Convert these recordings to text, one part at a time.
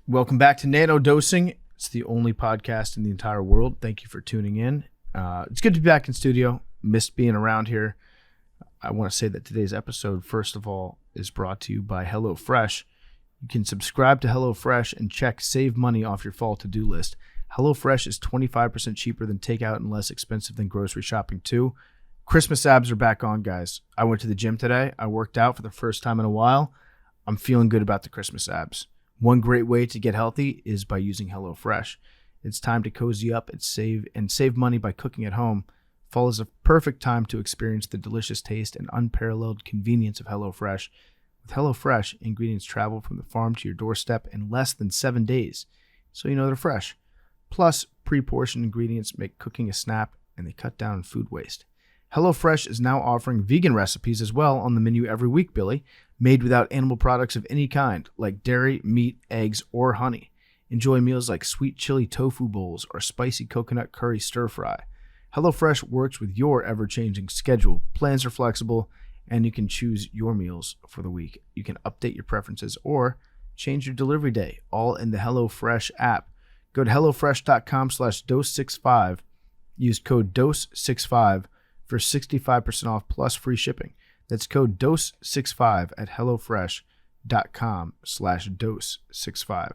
Welcome back to Nanodosing. It's the only podcast in the entire world. Thank you for tuning in. It's good to be back in studio. Missed being around here. I want to say that today's episode, first of all, is brought to you by HelloFresh. You can subscribe to HelloFresh and check Save Money off your fall to-do list. HelloFresh is 25% cheaper than takeout and less expensive than grocery shopping too. Christmas abs are back on, guys. I went to the gym today. I worked out for the first time in a while. I'm feeling good about the Christmas abs. One great way to get healthy is by using HelloFresh. It's time to cozy up and save money by cooking at home. Fall is a perfect time to experience the delicious taste and unparalleled convenience of HelloFresh. With HelloFresh, ingredients travel from the farm to your doorstep in less than 7 days, so you know they're fresh. Plus, pre-portioned ingredients make cooking a snap, and they cut down on food waste. HelloFresh is now offering vegan recipes as well on the menu every week, Billy, made without animal products of any kind, like dairy, meat, eggs, or honey. Enjoy meals like sweet chili tofu bowls or spicy coconut curry stir-fry. HelloFresh works with your ever-changing schedule. Plans are flexible, and you can choose your meals for the week. You can update your preferences or change your delivery day, all in the HelloFresh app. Go to HelloFresh.com/dose65. Use code DOSE65 for 65% off plus free shipping. That's code DOSE65 at HelloFresh.com/dose65.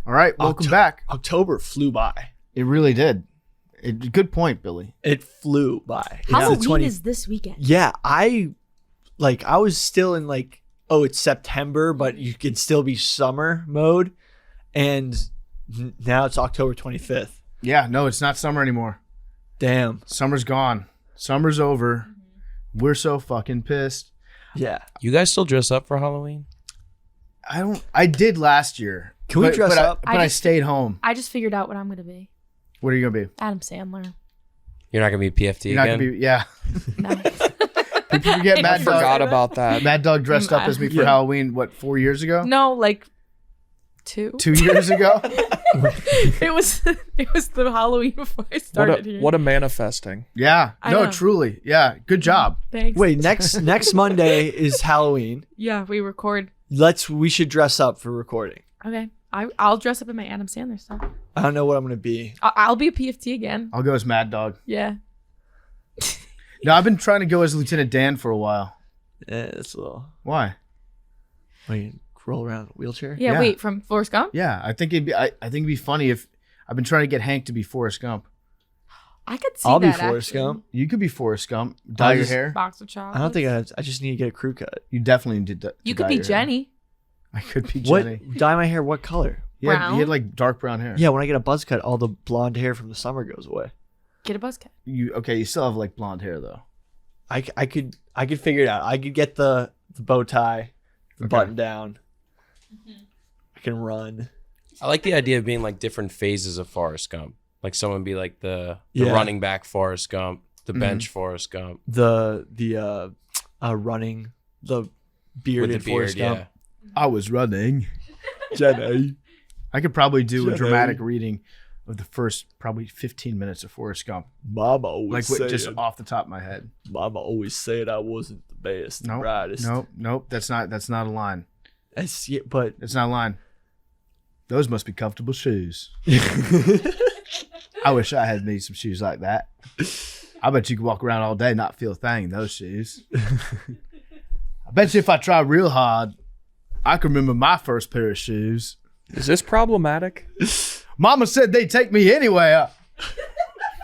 All right, welcome back. October flew by. It really did. Good point, Billy. It flew by. Halloween is this weekend. Yeah, I was still in it's September, but you could still be summer mode. And now it's October 25th. Yeah, no, it's not summer anymore. Damn. Summer's gone. Summer's over. We're so fucking pissed. Yeah. You guys still dress up for Halloween? I did last year. Can we dress up? But I stayed home. I just figured out what I'm going to be. What are you going to be? Adam Sandler. You're not going to be PFT You're again? not going to be, yeah. No. Did you forget Mad Dog? Forgot about that. Mad Dog dressed up as me for Halloween, 4 years ago? No, 2. 2 years ago? It was the Halloween before I started here. What a manifesting. Yeah. I No, know. truly. Yeah. Good job. Thanks. Wait, next Monday is Halloween. Yeah, we record. We should dress up for recording. Okay. I'll dress up in my Adam Sandler stuff. I don't know what I'm going to be. I'll be a PFT again. I'll go as Mad Dog. Yeah. No, I've been trying to go as Lieutenant Dan for a while. It's a little... Why? Wait, roll around in a wheelchair? Yeah, Yeah. wait, from Forrest Gump? Yeah, I think it'd be funny if I've been trying to get Hank to be Forrest Gump. I could see I'll that, be Forrest actually. Gump. You could be Forrest Gump. Dye your hair. Box of chocolates. I don't think I just need to get a crew cut. You definitely did that. You could be Jenny. I could be Jenny. What? Dye my hair what color? He had Brown? dark brown hair. Yeah, when I get a buzz cut, all the blonde hair from the summer goes away. Get a buzz cut. You still have blonde hair though. I could figure it out. I could get the bow tie, the button down. I can run. I like the idea of being different phases of Forrest Gump. Like someone be the running back Forrest Gump, the bench Forrest Gump. The running, the bearded With the beard, Forrest Gump. yeah. I was running. Jenny. I could probably do a Jenny. dramatic reading of the first probably 15 minutes of Forrest Gump. Mama always Just off the top of my head. Mama always said I wasn't the best, Nope. brightest. Nope. That's not a line. But It's not a line. Those must be comfortable shoes. I wish I had made some shoes like that. I bet you could walk around all day and not feel a thing in those shoes. I bet you if I try real hard, I can remember my first pair of shoes. Is this problematic? Mama said they'd take me anywhere.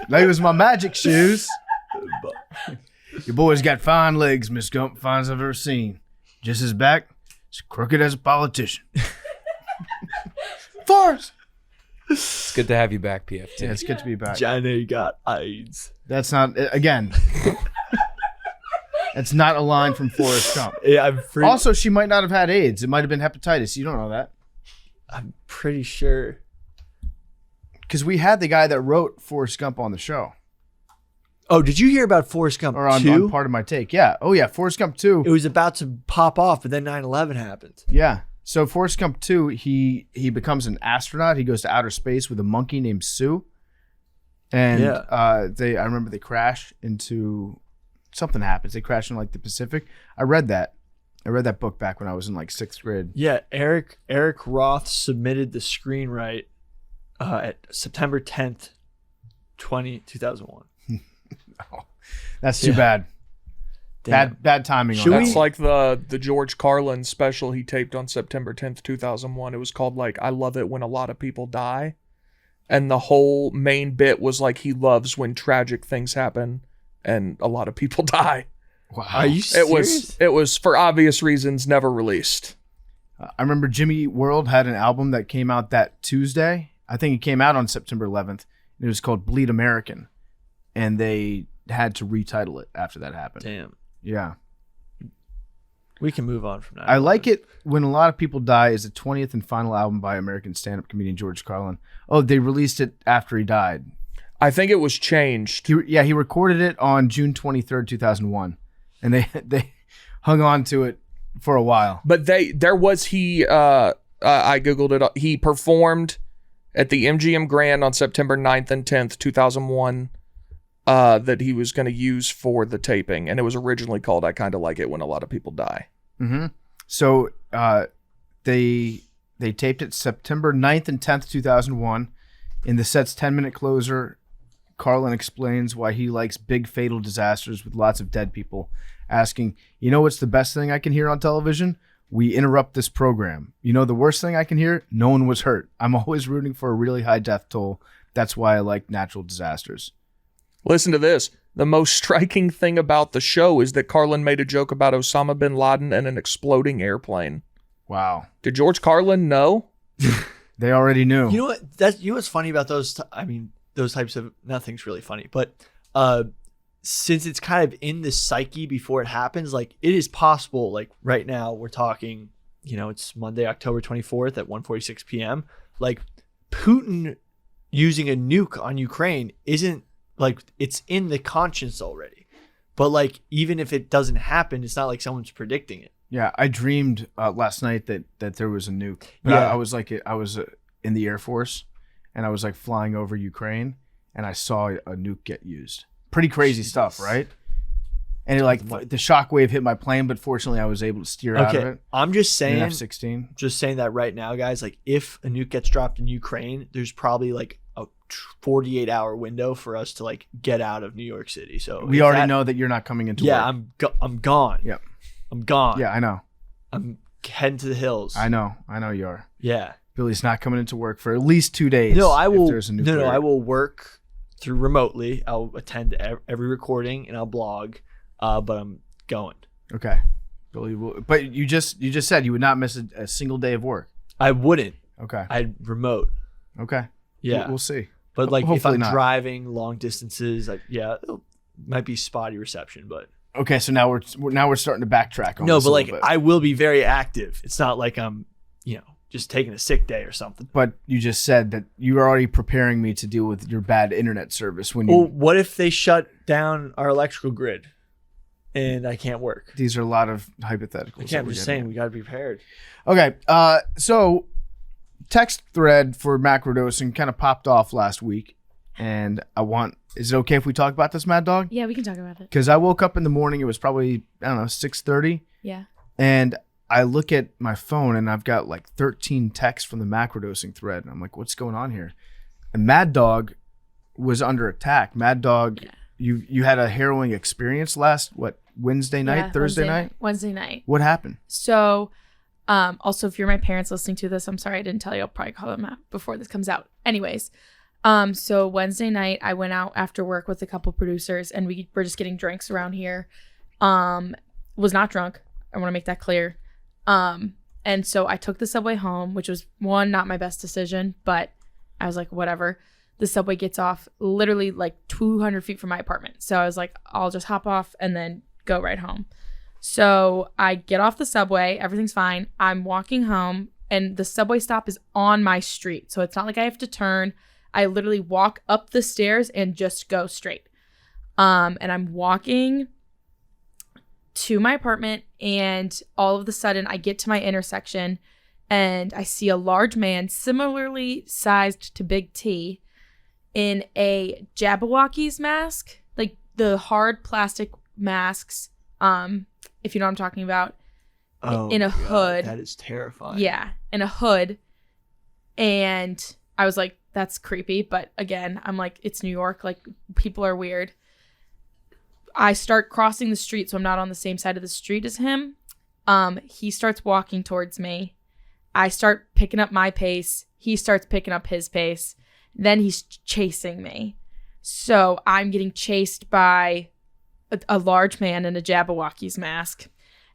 They was my magic shoes. Your boy's got fine legs, Miss Gump, fine as I've ever seen. Just his back, as crooked as a politician. Forrest! It's good to have you back, PFT. Yeah, it's good to be back. Jenny got AIDS. That's not, again, that's not a line from Forrest Gump. Yeah, I'm pretty. Also, she might not have had AIDS. It might have been hepatitis. You don't know that. I'm pretty sure. Because we had the guy that wrote Forrest Gump on the show. Oh, did you hear about Forrest Gump Or on 2? part of my take. Yeah. Oh, yeah. Forrest Gump 2. It was about to pop off, but then 9/11 happened. Yeah. So Forrest Gump 2, he becomes an astronaut. He goes to outer space with a monkey named Sue. And I remember they crash into, something happens. They crash in the Pacific. I read that. I read that book back when I was in like 6th grade. Yeah, Eric Roth submitted the screenwrite at September 10th, 2001. Oh, that's too bad. Damn. Bad timing Should on we- that. That's like the George Carlin special he taped on September 10th, 2001. It was called like I Love It When a Lot of People Die. And the whole main bit was like he loves when tragic things happen and a lot of people die. Wow. Are you serious? It was for obvious reasons never released. I remember Jimmy Eat World had an album that came out that Tuesday. I think it came out on September 11th. It was called Bleed American. And they had to retitle it after that happened. Damn. Yeah. We can move on from that. I like it when a lot of people die is the 20th and final album by American stand-up comedian George Carlin. Oh, they released it after he died. I think it was changed. He recorded it on June 23rd, 2001. And they hung on to it for a while. But I Googled it. He performed at the MGM Grand on September 9th and 10th, 2001, that he was going to use for the taping. And it was originally called I Kinda Like It When a Lot of People Die. Mm-hmm. So they taped it September 9th and 10th, 2001. In the set's 10-minute closer, Carlin explains why he likes big fatal disasters with lots of dead people, asking, you know what's the best thing I can hear on television? We interrupt this program. You know the worst thing I can hear? No one was hurt. I'm always rooting for a really high death toll. That's why I like natural disasters. Listen to this. The most striking thing about the show is that Carlin made a joke about Osama bin Laden and an exploding airplane. Wow. Did George Carlin know? They already knew. You know what? You know what's funny about those? Those types of nothing's really funny, but since it's kind of in the psyche before it happens, like it is possible. Like right now, we're talking. It's Monday, October 24th at 1:46 p.m. Like Putin using a nuke on Ukraine isn't like it's in the conscience already. But like even if it doesn't happen, it's not like someone's predicting it. Yeah, I dreamed last night that there was a nuke. But Yeah. I was in the Air Force, and I was like flying over Ukraine, and I saw a nuke get used. Pretty crazy stuff, right? And the shockwave hit my plane, but fortunately I was able to steer out of it. I'm just In an saying, F-16. that right now, guys. Like if a nuke gets dropped in Ukraine, there's probably like a 48-hour window for us to like get out of New York City. So We already know that you're not coming into Yeah, work. I'm gone. Yep. I'm gone. Yeah, I know. I'm heading to the hills. I know you are. Yeah. Billy's not coming into work for at least 2 days. No, I will. If there's a nuclear. No, I will work through remotely. I'll attend every recording and I'll blog. But I'm going. Okay. Billy will, but you just said you would not miss a single day of work. I wouldn't. Okay. I'd remote. Okay. Yeah. We'll see. But like if Hopefully I'm not. driving long distances, it might be spotty reception, but Okay, so now we're starting to backtrack on no, this but a like little bit. I will be very active. It's not like I'm, just taking a sick day or something. But you just said that you were already preparing me to deal with your bad internet service when you. Well, what if they shut down our electrical grid and I can't work? These are a lot of hypotheticals. Okay, I'm just saying we got to be prepared. Okay, so text thread for macrodosing kind of popped off last week, and is it okay if we talk about this, Mad Dog? Yeah, we can talk about it. Because I woke up in the morning, it was probably 6:30, Yeah. and I look at my phone and I've got like 13 texts from the macrodosing thread, and I'm like, what's going on here? And Mad Dog was under attack. Mad Dog, you had a harrowing experience last Wednesday night, Yeah, Thursday night? Wednesday night. What happened? So, also, if you're my parents listening to this, I'm sorry I didn't tell you. I'll probably call them out before this comes out. Anyways, so Wednesday night, I went out after work with a couple producers, and we were just getting drinks around here. Was not drunk. I want to make that clear. And so I took the subway home, which was not my best decision, but I was like, whatever. The subway gets off literally like 200 feet from my apartment. So I was like, I'll just hop off and then go right home. So I get off the subway. Everything's fine. I'm walking home and the subway stop is on my street. So it's not like I have to turn. I literally walk up the stairs and just go straight. And I'm walking to my apartment, and all of a sudden I get to my intersection and I see a large man similarly sized to Big T in a Jabberwocky's mask, like the hard plastic masks, if you know what I'm talking about. in a hood. That is terrifying. Yeah, in a hood. And I was like, that's creepy. But again, I'm like, it's New York. Like, people are weird. I start crossing the street, so I'm not on the same side of the street as him. He starts walking towards me. I start picking up my pace. He starts picking up his pace. Then he's chasing me. So I'm getting chased by a large man in a Jabberwocky's mask.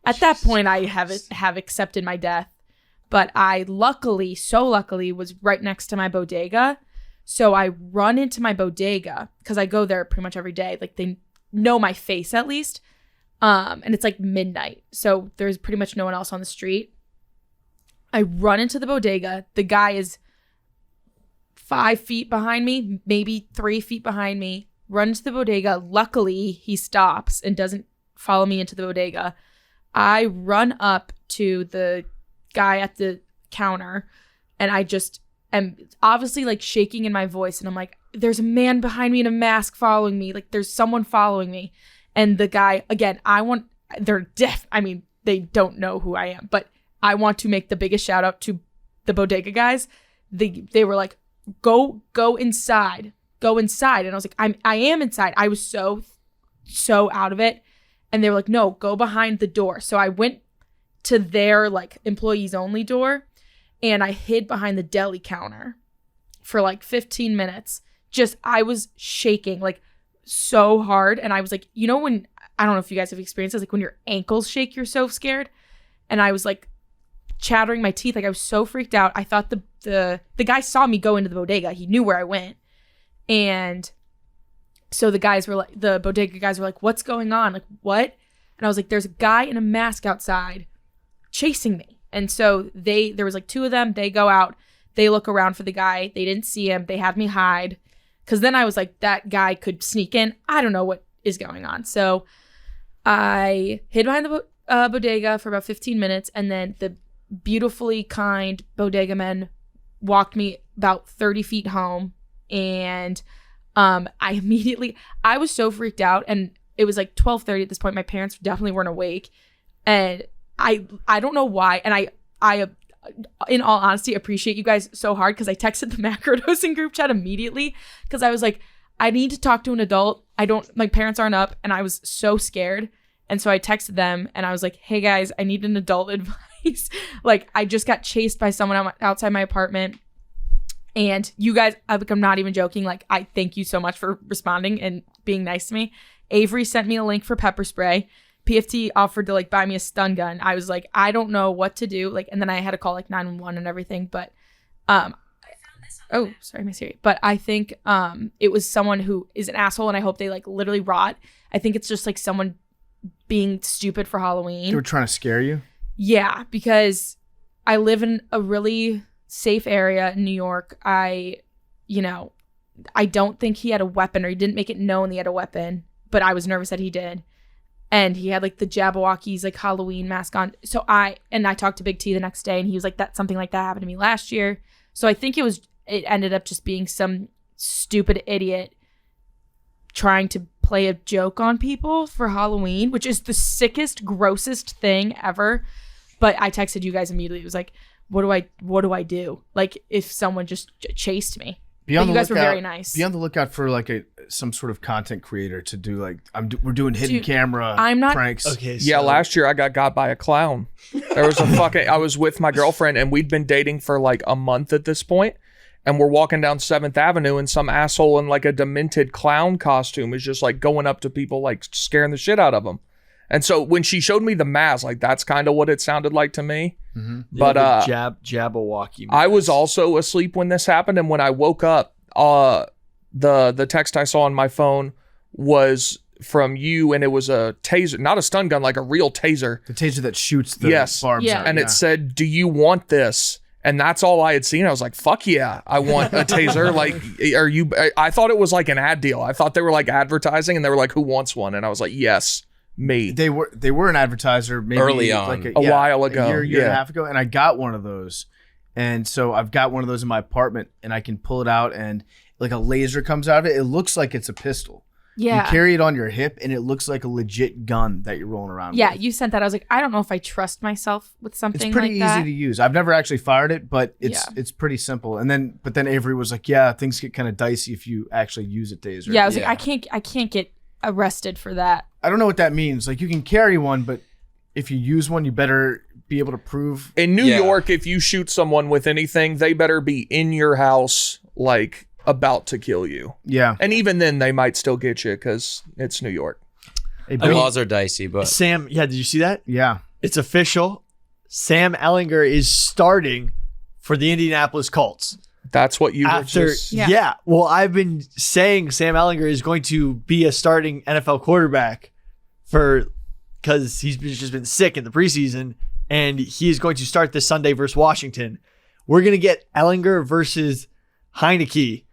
At that point, I have accepted my death. But I luckily was right next to my bodega. So I run into my bodega because I go there pretty much every day. Like, they know my face at least. And it's like midnight. So there's pretty much no one else on the street. I run into the bodega. The guy is 5 feet behind me, maybe 3 feet behind me. Run into the bodega. Luckily, he stops and doesn't follow me into the bodega. I run up to the guy at the counter, and I just am obviously like shaking in my voice, and I'm like, there's a man behind me in a mask following me. Like, there's someone following me. And the guy, again, they're deaf. I mean, they don't know who I am, but I want to make the biggest shout out to the bodega guys. They were like, go inside. Go inside. And I was like, I am inside. I was so out of it. And they were like, no, go behind the door. So I went to their like employees only door, and I hid behind the deli counter for like 15 minutes. I was shaking like so hard. And I was like, you know, when, I don't know if you guys have experienced this, like when your ankles shake, you're so scared. And I was like chattering my teeth. Like, I was so freaked out. I thought the guy saw me go into the bodega. He knew where I went. And so the bodega guys were like, what's going on? Like, what? And I was like, there's a guy in a mask outside chasing me. And so there was like 2 of them. They go out, they look around for the guy. They didn't see him. They had me hide. Cause then I was like, that guy could sneak in. I don't know what is going on. So I hid behind the bodega for about 15 minutes. And then the beautifully kind bodega men walked me about 30 feet home. And I was so freaked out, and it was like 12:30 at this point. My parents definitely weren't awake, and I don't know why. And I in all honesty appreciate you guys so hard, because I texted the Macrodosing group chat immediately, because I was like, I need to talk to an adult. My parents aren't up, and I was so scared. And so I texted them, and I was like, hey guys, I need an adult advice. Like, I just got chased by someone outside my apartment. And you guys, I'm not even joking. Like, I thank you so much for responding and being nice to me. Avery sent me a link for pepper spray. PFT offered to like buy me a stun gun. I was like, I don't know what to do. Like, and then I had to call like 911 and everything. But, sorry, my Siri. But I think it was someone who is an asshole, and I hope they like literally rot. I think it's just like someone being stupid for Halloween. They were trying to scare you? Yeah, because I live in a really safe area in New York. I don't think he had a weapon, or he didn't make it known he had a weapon, but I was nervous that he did. And he had like the Jabberwocky's like Halloween mask on. So I talked to Big T the next day, and he was like, that something like that happened to me last year. So I think it ended up just being some stupid idiot trying to play a joke on people for Halloween, which is the sickest, grossest thing ever. But I texted you guys immediately. It was like, what do I do? Like, if someone just chased me. But you guys were very nice. Be on the lookout for like some sort of content creator to do like we're doing hidden camera pranks. Okay. So. Yeah, last year I got by a clown. There was I was with my girlfriend, and we'd been dating for like a month at this point, and we're walking down 7th Avenue, and some asshole in like a demented clown costume is just like going up to people, like scaring the shit out of them. And so when she showed me the mask, like that's kind of what it sounded like to me. Mm-hmm. But Jabberwocky. I was also asleep when this happened, and when I woke up, the text I saw on my phone was from you, and it was a taser, not a stun gun, like a real taser. The taser that shoots the barbs out. And it said, "Do you want this?" And that's all I had seen. I was like, "Fuck yeah, I want a taser." Like, are you? I thought it was like an ad deal. I thought they were like advertising, and they were like, "Who wants one?" And I was like, "Yes." Me. They were an advertiser maybe early on, like a while ago, a year and a half ago, and I got one of those, and so I've got one of those in my apartment, and I can pull it out, and like a laser comes out of it. It looks like it's a pistol, Yeah. You carry it on your hip, and it looks like a legit gun that you're rolling around Yeah, with. you sent that. I was like, I don't know if I trust myself with something It's pretty like that. easy to use. I've never actually fired it, but it's pretty simple. And then, but then Avery was like, "Yeah, things get kind of dicey if you actually use it, Days." Yeah, I was like, I can't get arrested for that. I don't know what that means. Like, you can carry one, but if you use one, you better be able to prove. In New York, if you shoot someone with anything, they better be in your house, like about to kill you. Yeah. And even then, they might still get you because it's New York. Hey, The Bill- laws are dicey, but Sam, did you see that? yeah. It's official. Sam Ellinger is starting for the Indianapolis Colts. That's what you were After, just... Yeah. Well, I've been saying Sam Ellinger is going to be a starting NFL quarterback because he's just been sick in the preseason, and he is going to start this Sunday versus Washington. We're going to get Ellinger versus Heineke.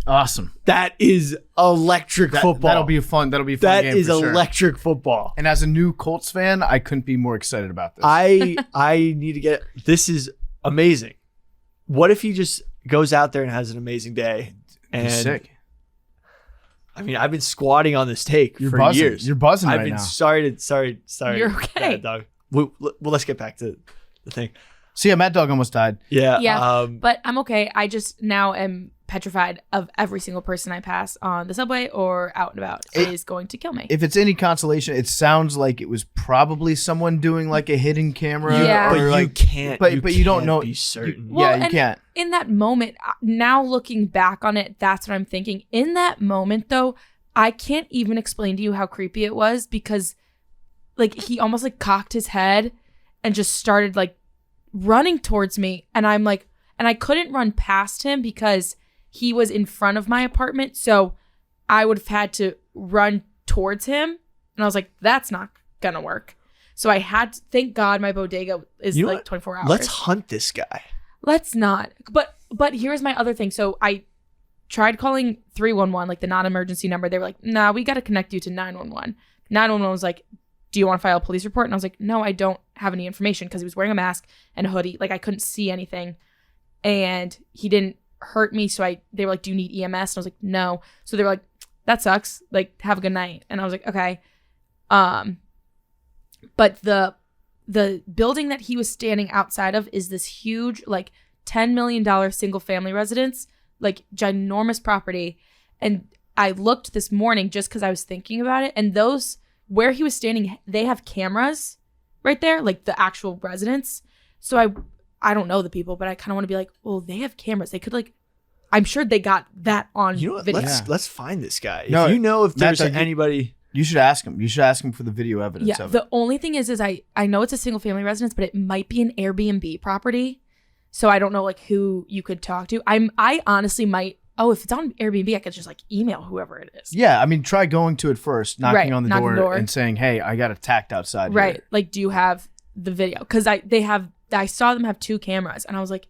Awesome. That is electric football. That'll be a fun game That is for sure. electric football. And as a new Colts fan, I couldn't be more excited about this. I need to get this is amazing. What if he just goes out there and has an amazing day? And He's sick. I mean, I've been squatting on this take You're for buzzing. years. You're buzzing I've right been now. sorry. You're okay. Bad dog. Well, let's get back to the thing. See, yeah, Mad Dog almost died. Yeah. Yeah. But I'm okay. I just now am petrified of every single person I pass on the subway or out and about is going to kill me. If it's any consolation, it sounds like it was probably someone doing like a hidden camera. Yeah. But or you like, can't. but you don't can't know. Be certain. Well, Yeah, you and can't. In that moment, now looking back on it, that's what I'm thinking. In that moment, though, I can't even explain to you how creepy it was because, like, he almost like cocked his head and just started like running towards me, and I'm like, and I couldn't run past him because he was in front of my apartment, so I would have had to run towards him, and I was like, that's not gonna work. So I had to, thank God my bodega is You know like what? 24 hours. Let's hunt this guy. Let's not. But here's my other thing. So I tried calling 311, like the non-emergency number. They were like, nah, we got to connect you to 911. 911 was like, do you want to file a police report? And I was like, no, I don't have any information because he was wearing a mask and a hoodie. Like I couldn't see anything. And he didn't hurt me. So they were like, do you need EMS? And I was like, no. So they were like, that sucks. Like, have a good night. And I was like, okay. But the building that he was standing outside of is this huge, like $10 million single family residence, like ginormous property. And I looked this morning just because I was thinking about it. And those where he was standing, they have cameras right there, like the actual residence. So I don't know the people, but I kind of want to be like, well, they have cameras. They could like, I'm sure they got that on You know what? video. Let's find this guy. No, if you know if Matt, there's anybody. You should ask him. You should ask him for the video evidence Yeah, of it. the only thing is I know it's a single family residence, but it might be an Airbnb property. So I don't know like who you could talk to. I honestly might. Oh, if it's on Airbnb, I could just like email whoever it is. Yeah, I mean, try going to it first, knocking Right, on the knock the door, door. and saying, "Hey, I got attacked outside." Right. Here. Like, do you have the video? Because I saw them have 2 cameras, and I was like,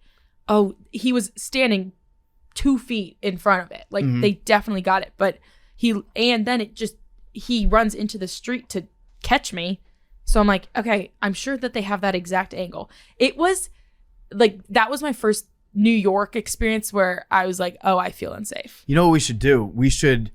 oh, he was standing 2 feet in front of it. Like they definitely got it. But then he runs into the street to catch me. So I'm like, okay, I'm sure that they have that exact angle. It was like, that was my first New York experience where I was like, oh, I feel unsafe. You know what we should do? We should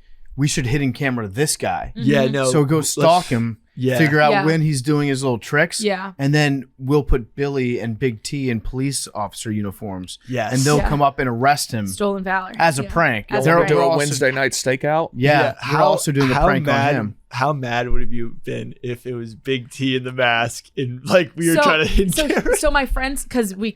hidden camera this guy. Yeah, no. So go stalk him. Yeah. Figure out Yeah. when he's doing his little tricks. Yeah. And then we'll put Billy and Big T in police officer uniforms. Yes. And they'll Yeah. come up and arrest him Stolen valor. as a Yeah. prank. As a They're- prank. Do they're a also- Wednesday night stakeout. Yeah. We're also doing the prank on him. How mad would have you been if it was Big T in the mask and like we were trying to hit camera? So my friends, because me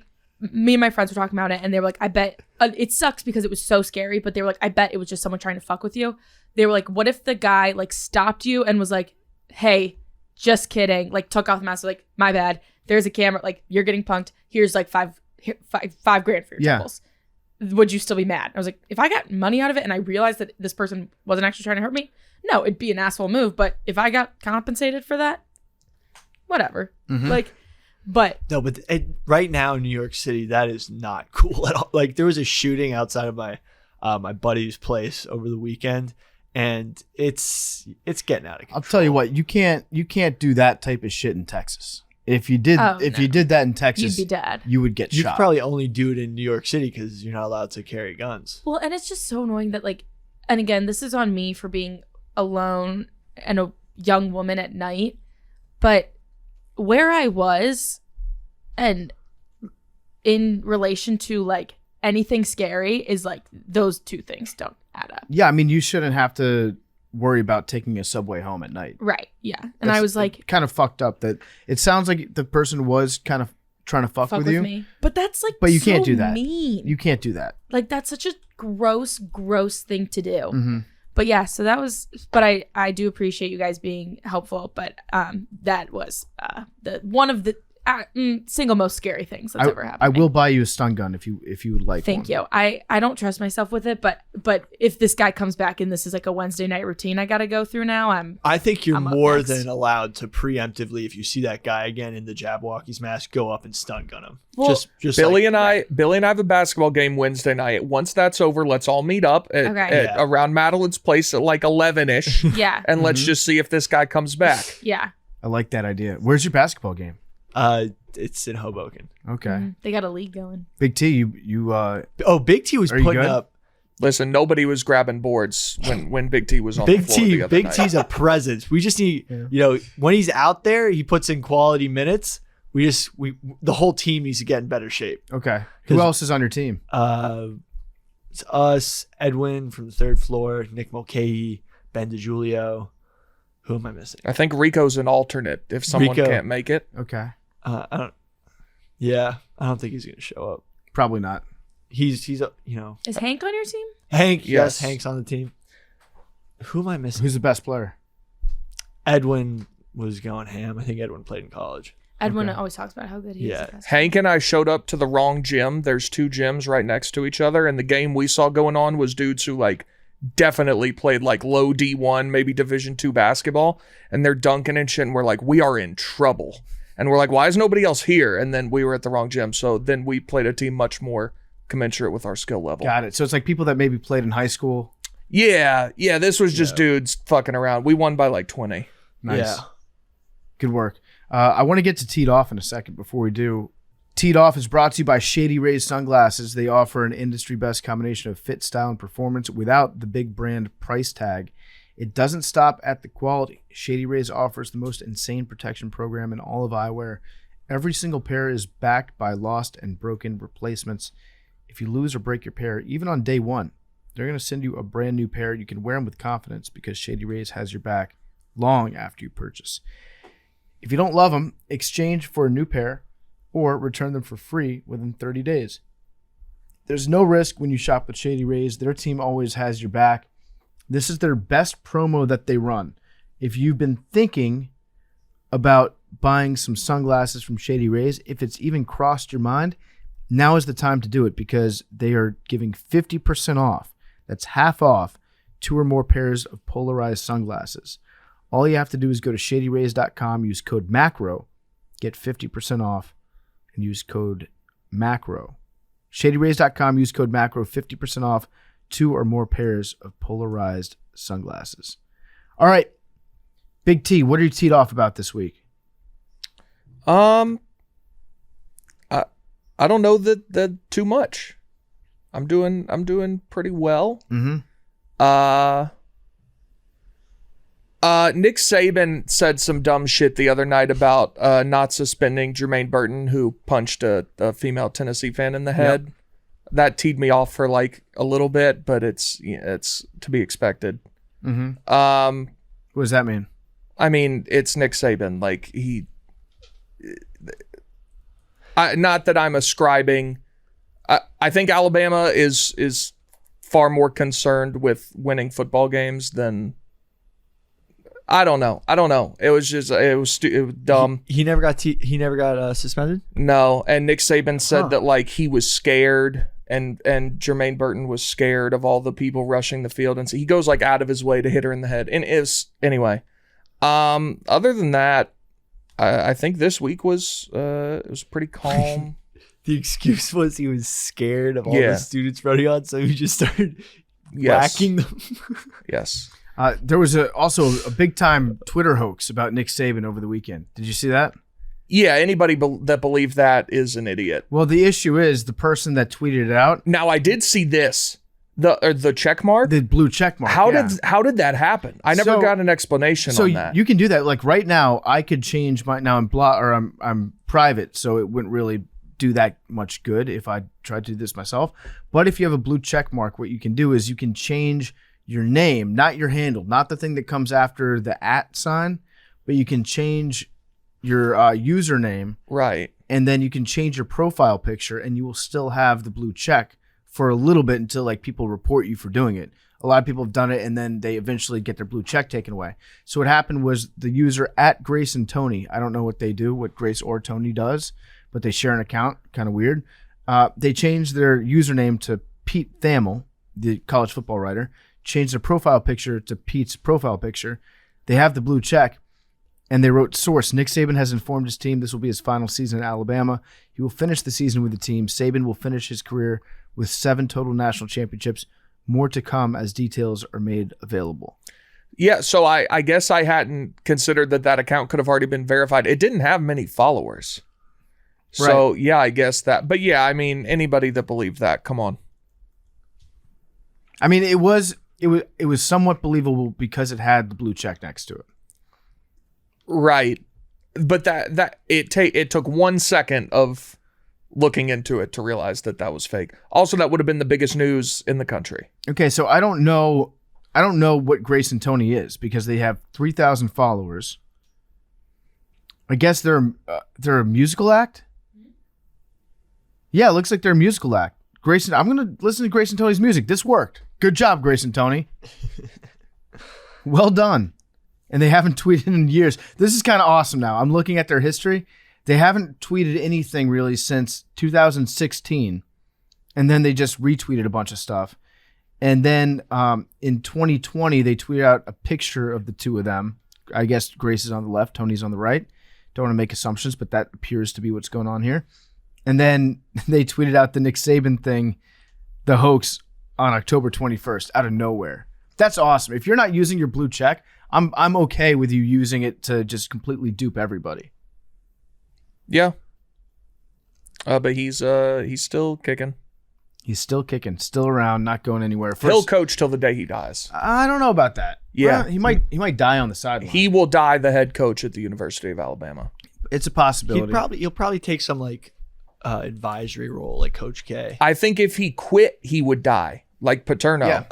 and my friends were talking about it, and they were like, I bet it sucks because it was so scary, but they were like, I bet it was just someone trying to fuck with you. They were like, what if the guy like stopped you and was like, hey, just kidding, like took off the mask, like, my bad, there's a camera, like you're getting punked, here's like $5,000 for your Yeah. troubles. Would you still be mad? I was like, if I got money out of it and I realized that this person wasn't actually trying to hurt me, no, it'd be an asshole move. But if I got compensated for that, whatever. Like, but No, but right now in New York City, that is not cool at all. Like there was a shooting outside of my my buddy's place over the weekend, and it's getting out of control. I'll tell you what, you can't do that type of shit in Texas. If you did Oh, you no. did that in Texas, you'd be dead. you would get You shot. could probably only do it in New York City because you're not allowed to carry guns. Well, and it's just so annoying that like, and again, this is on me for being alone and a young woman at night, but where I was and in relation to like anything scary is like those two things don't add up. Yeah, I mean, you shouldn't have to worry about taking a subway home at night. Right. Yeah. And I was like, kind of fucked up that it sounds like the person was kind of trying to fuck with you. me. But that's like, But you so can't do that. mean. You can't do that. Like that's such a gross thing to do. Mm-hmm. But yeah, so that was, but I do appreciate you guys being helpful, but that was the one of the single most scary things that's ever happened. I will buy you a stun gun if you would like. Thank one. you. I don't trust myself with it, but if this guy comes back and this is like a Wednesday night routine I got to go through now, I think you're I'm up more next. than allowed to preemptively, if you see that guy again in the Jabberwocky's mask, go up and stun gun him. Well, just Billy like, and I have a basketball game Wednesday night. Once that's over, let's all meet up Okay. around Madeline's place at like 11ish, yeah, and let's just see if this guy comes back. yeah. I like that idea. Where's your basketball game? it's in Hoboken. Okay. Mhm. They got a league going. Big T, you Oh, Big T was Are you putting good? up. Listen, nobody was grabbing boards when Big T was on the Big floor the other Big night. T's a presence. We just need, when he's out there, he puts in quality minutes. The whole team needs to get in better shape. okay. Who else is on your team? It's us, Edwin from the third floor, Nick Mulcahy, Ben DiGiulio. Who am I missing? I think Rico's an alternate if someone Rico. can't make it. Okay. I don't think he's gonna show up. Probably not. He's Is Hank on your team? Hank. Yes, Yes. Hank's on the team. Who am I missing? Who's the best player? Edwin was going ham. I think Edwin played in college. Edwin Okay. always talks about how good he Yeah. is. Hank and I showed up to the wrong gym. There's two gyms right next to each other, and the game we saw going on was dudes who like definitely played like low D1, maybe Division II basketball, and they're dunking and shit, and we're like, we are in trouble. And we're like, why is nobody else here? And then we were at the wrong gym. So then we played a team much more commensurate with our skill level. Got it. So it's like people that maybe played in high school. Yeah, this was just dudes fucking around. We won by like 20. Nice. Yeah. Good work. I want to get to Teed Off in a second. Before we do, Teed Off is brought to you by Shady Rays Sunglasses. They offer an industry best combination of fit, style, and performance without the big brand price tag. It doesn't stop at the quality. Shady Rays offers the most insane protection program in all of eyewear. Every single pair is backed by lost and broken replacements. If you lose or break your pair, even on day one, they're going to send you a brand new pair. You can wear them with confidence because Shady Rays has your back long after you purchase. If you don't love them, exchange for a new pair or return them for free within 30 days. There's no risk when you shop with Shady Rays. Their team always has your back. This is their best promo that they run. If you've been thinking about buying some sunglasses from Shady Rays, if it's even crossed your mind, now is the time to do it because they are giving 50% off. That's half off 2 or more pairs of polarized sunglasses. All you have to do is go to shadyrays.com, use code MACRO, get 50% off, and use code MACRO. Shadyrays.com, use code MACRO, 50% off 2 or more pairs of polarized sunglasses. All right, Big T, what are you teed off about this week? I don't know that too much. I'm doing pretty well. Mm-hmm. Nick Saban said some dumb shit the other night about not suspending Jermaine Burton, who punched a female Tennessee fan in the head. Yep. That teed me off for like a little bit, but it's to be expected. Mm-hmm. What does that mean? I mean, it's Nick Saban. Like not that I'm ascribing. I think Alabama is far more concerned with winning football games than. I don't know. It was dumb. He never got suspended. No, and Nick Saban said that like he was scared, and Jermaine Burton was scared of all the people rushing the field, and so he goes like out of his way to hit her in the head. And anyway. Other than that, I think this week was it was pretty calm. The excuse was he was scared of all the students running on, so he just started whacking them. Yes. There was also a big-time Twitter hoax about Nick Saban over the weekend. Did you see that? Yeah, anybody that believed that is an idiot. Well, the issue is the person that tweeted it out. Now, I did see this. The check mark? The blue check mark. How yeah. did that happen? I never got an explanation on that. So you can do that. Like right now, I could change my now I'm private, so it wouldn't really do that much good if I tried to do this myself. But if you have a blue check mark, what you can do is you can change your name, not your handle, not the thing that comes after the @ sign, but you can change your username. Right. And then you can change your profile picture, and you will still have the blue check for a little bit until like people report you for doing it. A lot of people have done it, and then they eventually get their blue check taken away. So what happened was the user @Grace and Tony. I don't know what they do, what Grace or Tony does, but they share an account. Kind of weird. They changed their username to Pete Thamel, the college football writer. Changed their profile picture to Pete's profile picture. They have the blue check. And they wrote, source, Nick Saban has informed his team this will be his final season at Alabama. He will finish the season with the team. Saban will finish his career with 7 total national championships. More to come as details are made available. Yeah, so I guess I hadn't considered that account could have already been verified. It didn't have many followers. So, yeah, I guess that. But, yeah, I mean, anybody that believed that, come on. I mean, it was somewhat believable because it had the blue check next to it. Right. But that it took 1 second of looking into it to realize that was fake. Also, that would have been the biggest news in the country. Okay, so I don't know what Grace and Tony is because they have 3,000 followers. I guess they're a musical act. Yeah, it looks like they're a musical act. I'm going to listen to Grace and Tony's music. This worked. Good job, Grace and Tony. Well done. And they haven't tweeted in years. This is kind of awesome now. I'm looking at their history. They haven't tweeted anything really since 2016. And then they just retweeted a bunch of stuff. And then in 2020, they tweeted out a picture of the two of them. I guess Grace is on the left, Tony's on the right. Don't want to make assumptions, but that appears to be what's going on here. And then they tweeted out the Nick Saban thing, the hoax, on October 21st out of nowhere. That's awesome. If you're not using your blue check, I'm okay with you using it to just completely dupe everybody. Yeah. But he's still kicking. He's still kicking, still around, not going anywhere. He'll coach till the day he dies. I don't know about that. Yeah. Well, he might die on the sideline. He will die the head coach at the University of Alabama. It's a possibility. He'll probably take some like advisory role like Coach K. I think if he quit, he would die, like Paterno.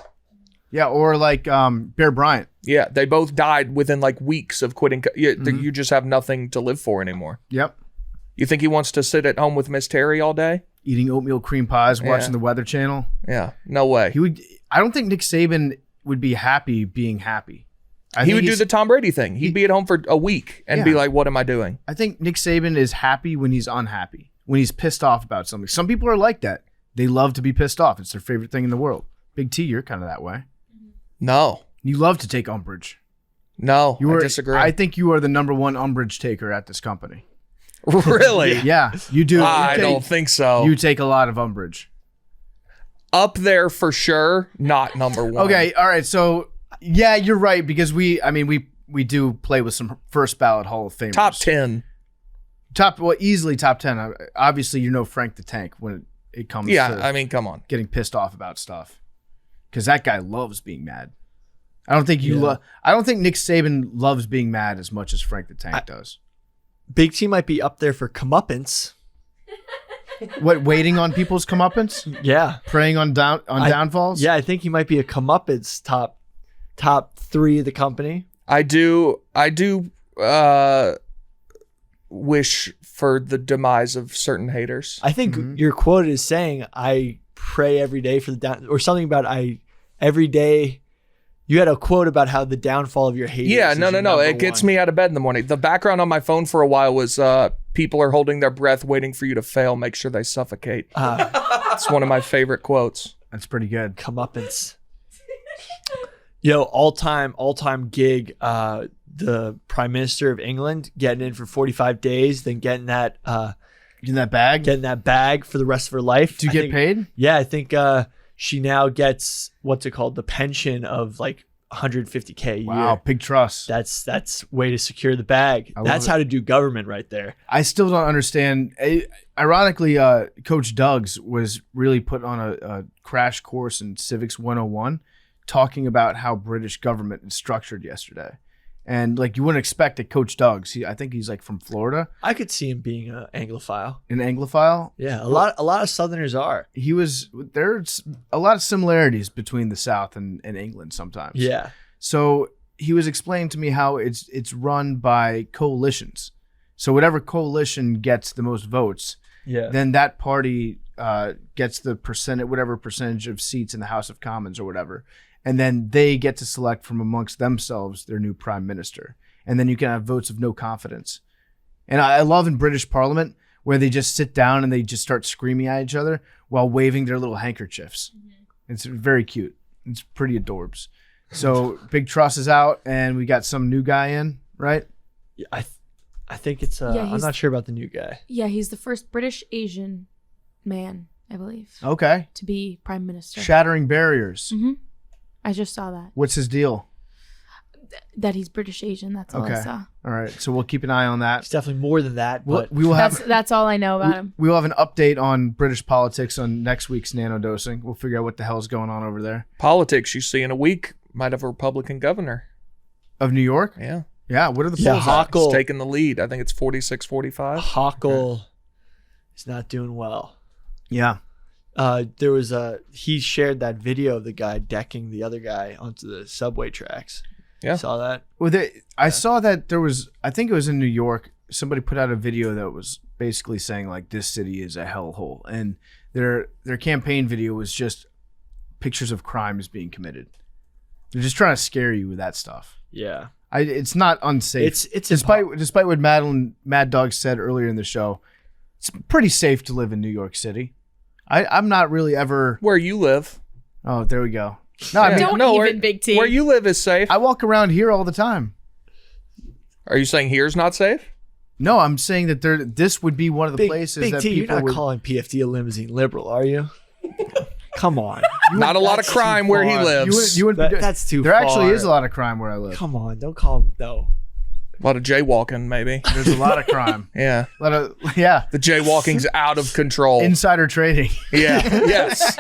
Yeah, or like Bear Bryant. Yeah, they both died within like weeks of quitting. You just have nothing to live for anymore. Yep. You think he wants to sit at home with Miss Terry all day? Eating oatmeal cream pies, watching the Weather Channel. Yeah, no way. I don't think Nick Saban would be happy being happy. He would do the Tom Brady thing. He'd be at home for a week and be like, what am I doing? I think Nick Saban is happy when he's unhappy, when he's pissed off about something. Some people are like that. They love to be pissed off. It's their favorite thing in the world. Big T, you're kind of that way. No. You love to take umbrage. No, I disagree. I think you are the number one umbrage taker at this company. Really? Yeah, you do. I don't think so. You take a lot of umbrage. Up there for sure, not number one. Okay, all right. So, yeah, you're right because we do play with some first ballot Hall of Famers. Top 10. Easily top 10. Obviously, Frank the Tank when it comes to I mean, come on. Getting pissed off about stuff. Because that guy loves being mad. I don't think I don't think Nick Saban loves being mad as much as Frank the Tank does. Big T might be up there for comeuppance. What, waiting on people's comeuppance? Yeah. Preying on downfalls? Yeah, I think he might be a comeuppance top 3 of the company. I do wish for the demise of certain haters. I think your quote is saying, I pray every day for the down, or something about every day. You had a quote about how the downfall of your haters. Yeah, no. It gets me out of bed in the morning. The background on my phone for a while was people are holding their breath waiting for you to fail. Make sure they suffocate. It's one of my favorite quotes. That's pretty good. Comeuppance. Yo, all-time gig. The Prime Minister of England getting in for 45 days, then getting that bag for the rest of her life. Do you get paid? Yeah, I think she now gets what's it called, the pension of like 150K a year. Wow, big trust. That's way to secure the bag. That's how to do government right there. I still don't understand. Ironically, Coach Doug's was really put on a crash course in Civics 101 talking about how British government is structured yesterday. And like you wouldn't expect at Coach Doug's. I think he's like from Florida. I could see him being an Anglophile. An Anglophile? Yeah, a lot of Southerners are. There's a lot of similarities between the South and England sometimes. Yeah. So he was explaining to me how it's run by coalitions. So whatever coalition gets the most votes, then that party gets the whatever percentage of seats in the House of Commons or whatever. And then they get to select from amongst themselves their new prime minister. And then you can have votes of no confidence. And I love in British Parliament where they just sit down and they just start screaming at each other while waving their little handkerchiefs. Mm-hmm. It's very cute. It's pretty adorbs. So Big Truss is out and we got some new guy in, right? Yeah, I think it's I'm not sure about the new guy. Yeah, he's the first British Asian man, I believe. Okay. To be prime minister. Shattering barriers. Mm-hmm. I just saw that. What's his deal? That he's British Asian. That's all I saw. All right. So we'll keep an eye on that. It's definitely more than that. But we will have. That's all I know about him. We will have an update on British politics on next week's NANODOSing. We'll figure out what the hell is going on over there. Politics you see in a week might have a Republican governor. Of New York? Yeah. Yeah. What are the polls? Hochul. He's taking the lead. I think it's 46-45. Hochul is not doing well. Yeah. There was he shared that video of the guy decking the other guy onto the subway tracks. Yeah. You saw that? Well, I saw that there was, I think it was in New York, somebody put out a video that was basically saying like this city is a hellhole. And their campaign video was just pictures of crimes being committed. They're just trying to scare you with that stuff. Yeah. It's not unsafe. It's despite what Mad Dog said earlier in the show, it's pretty safe to live in New York City. I'm not really ever. Where you live. Oh, there we go. No, Yeah. I mean, Don't even, Big T. Where you live is safe. I walk around here all the time. Are you saying here's not safe? No, I'm saying that this would be one of the places Big that T, people you're not would. calling PFD a limousine liberal, are you? Come on. Not a lot of That's crime too where he far. lives. You wouldn't be doing- That's too There far. actually is a lot of crime where I live. Come on, don't call him. No. A lot of jaywalking, maybe. There's a lot of crime. Yeah. A lot of The jaywalking's out of control. insider trading. Yeah. Yes.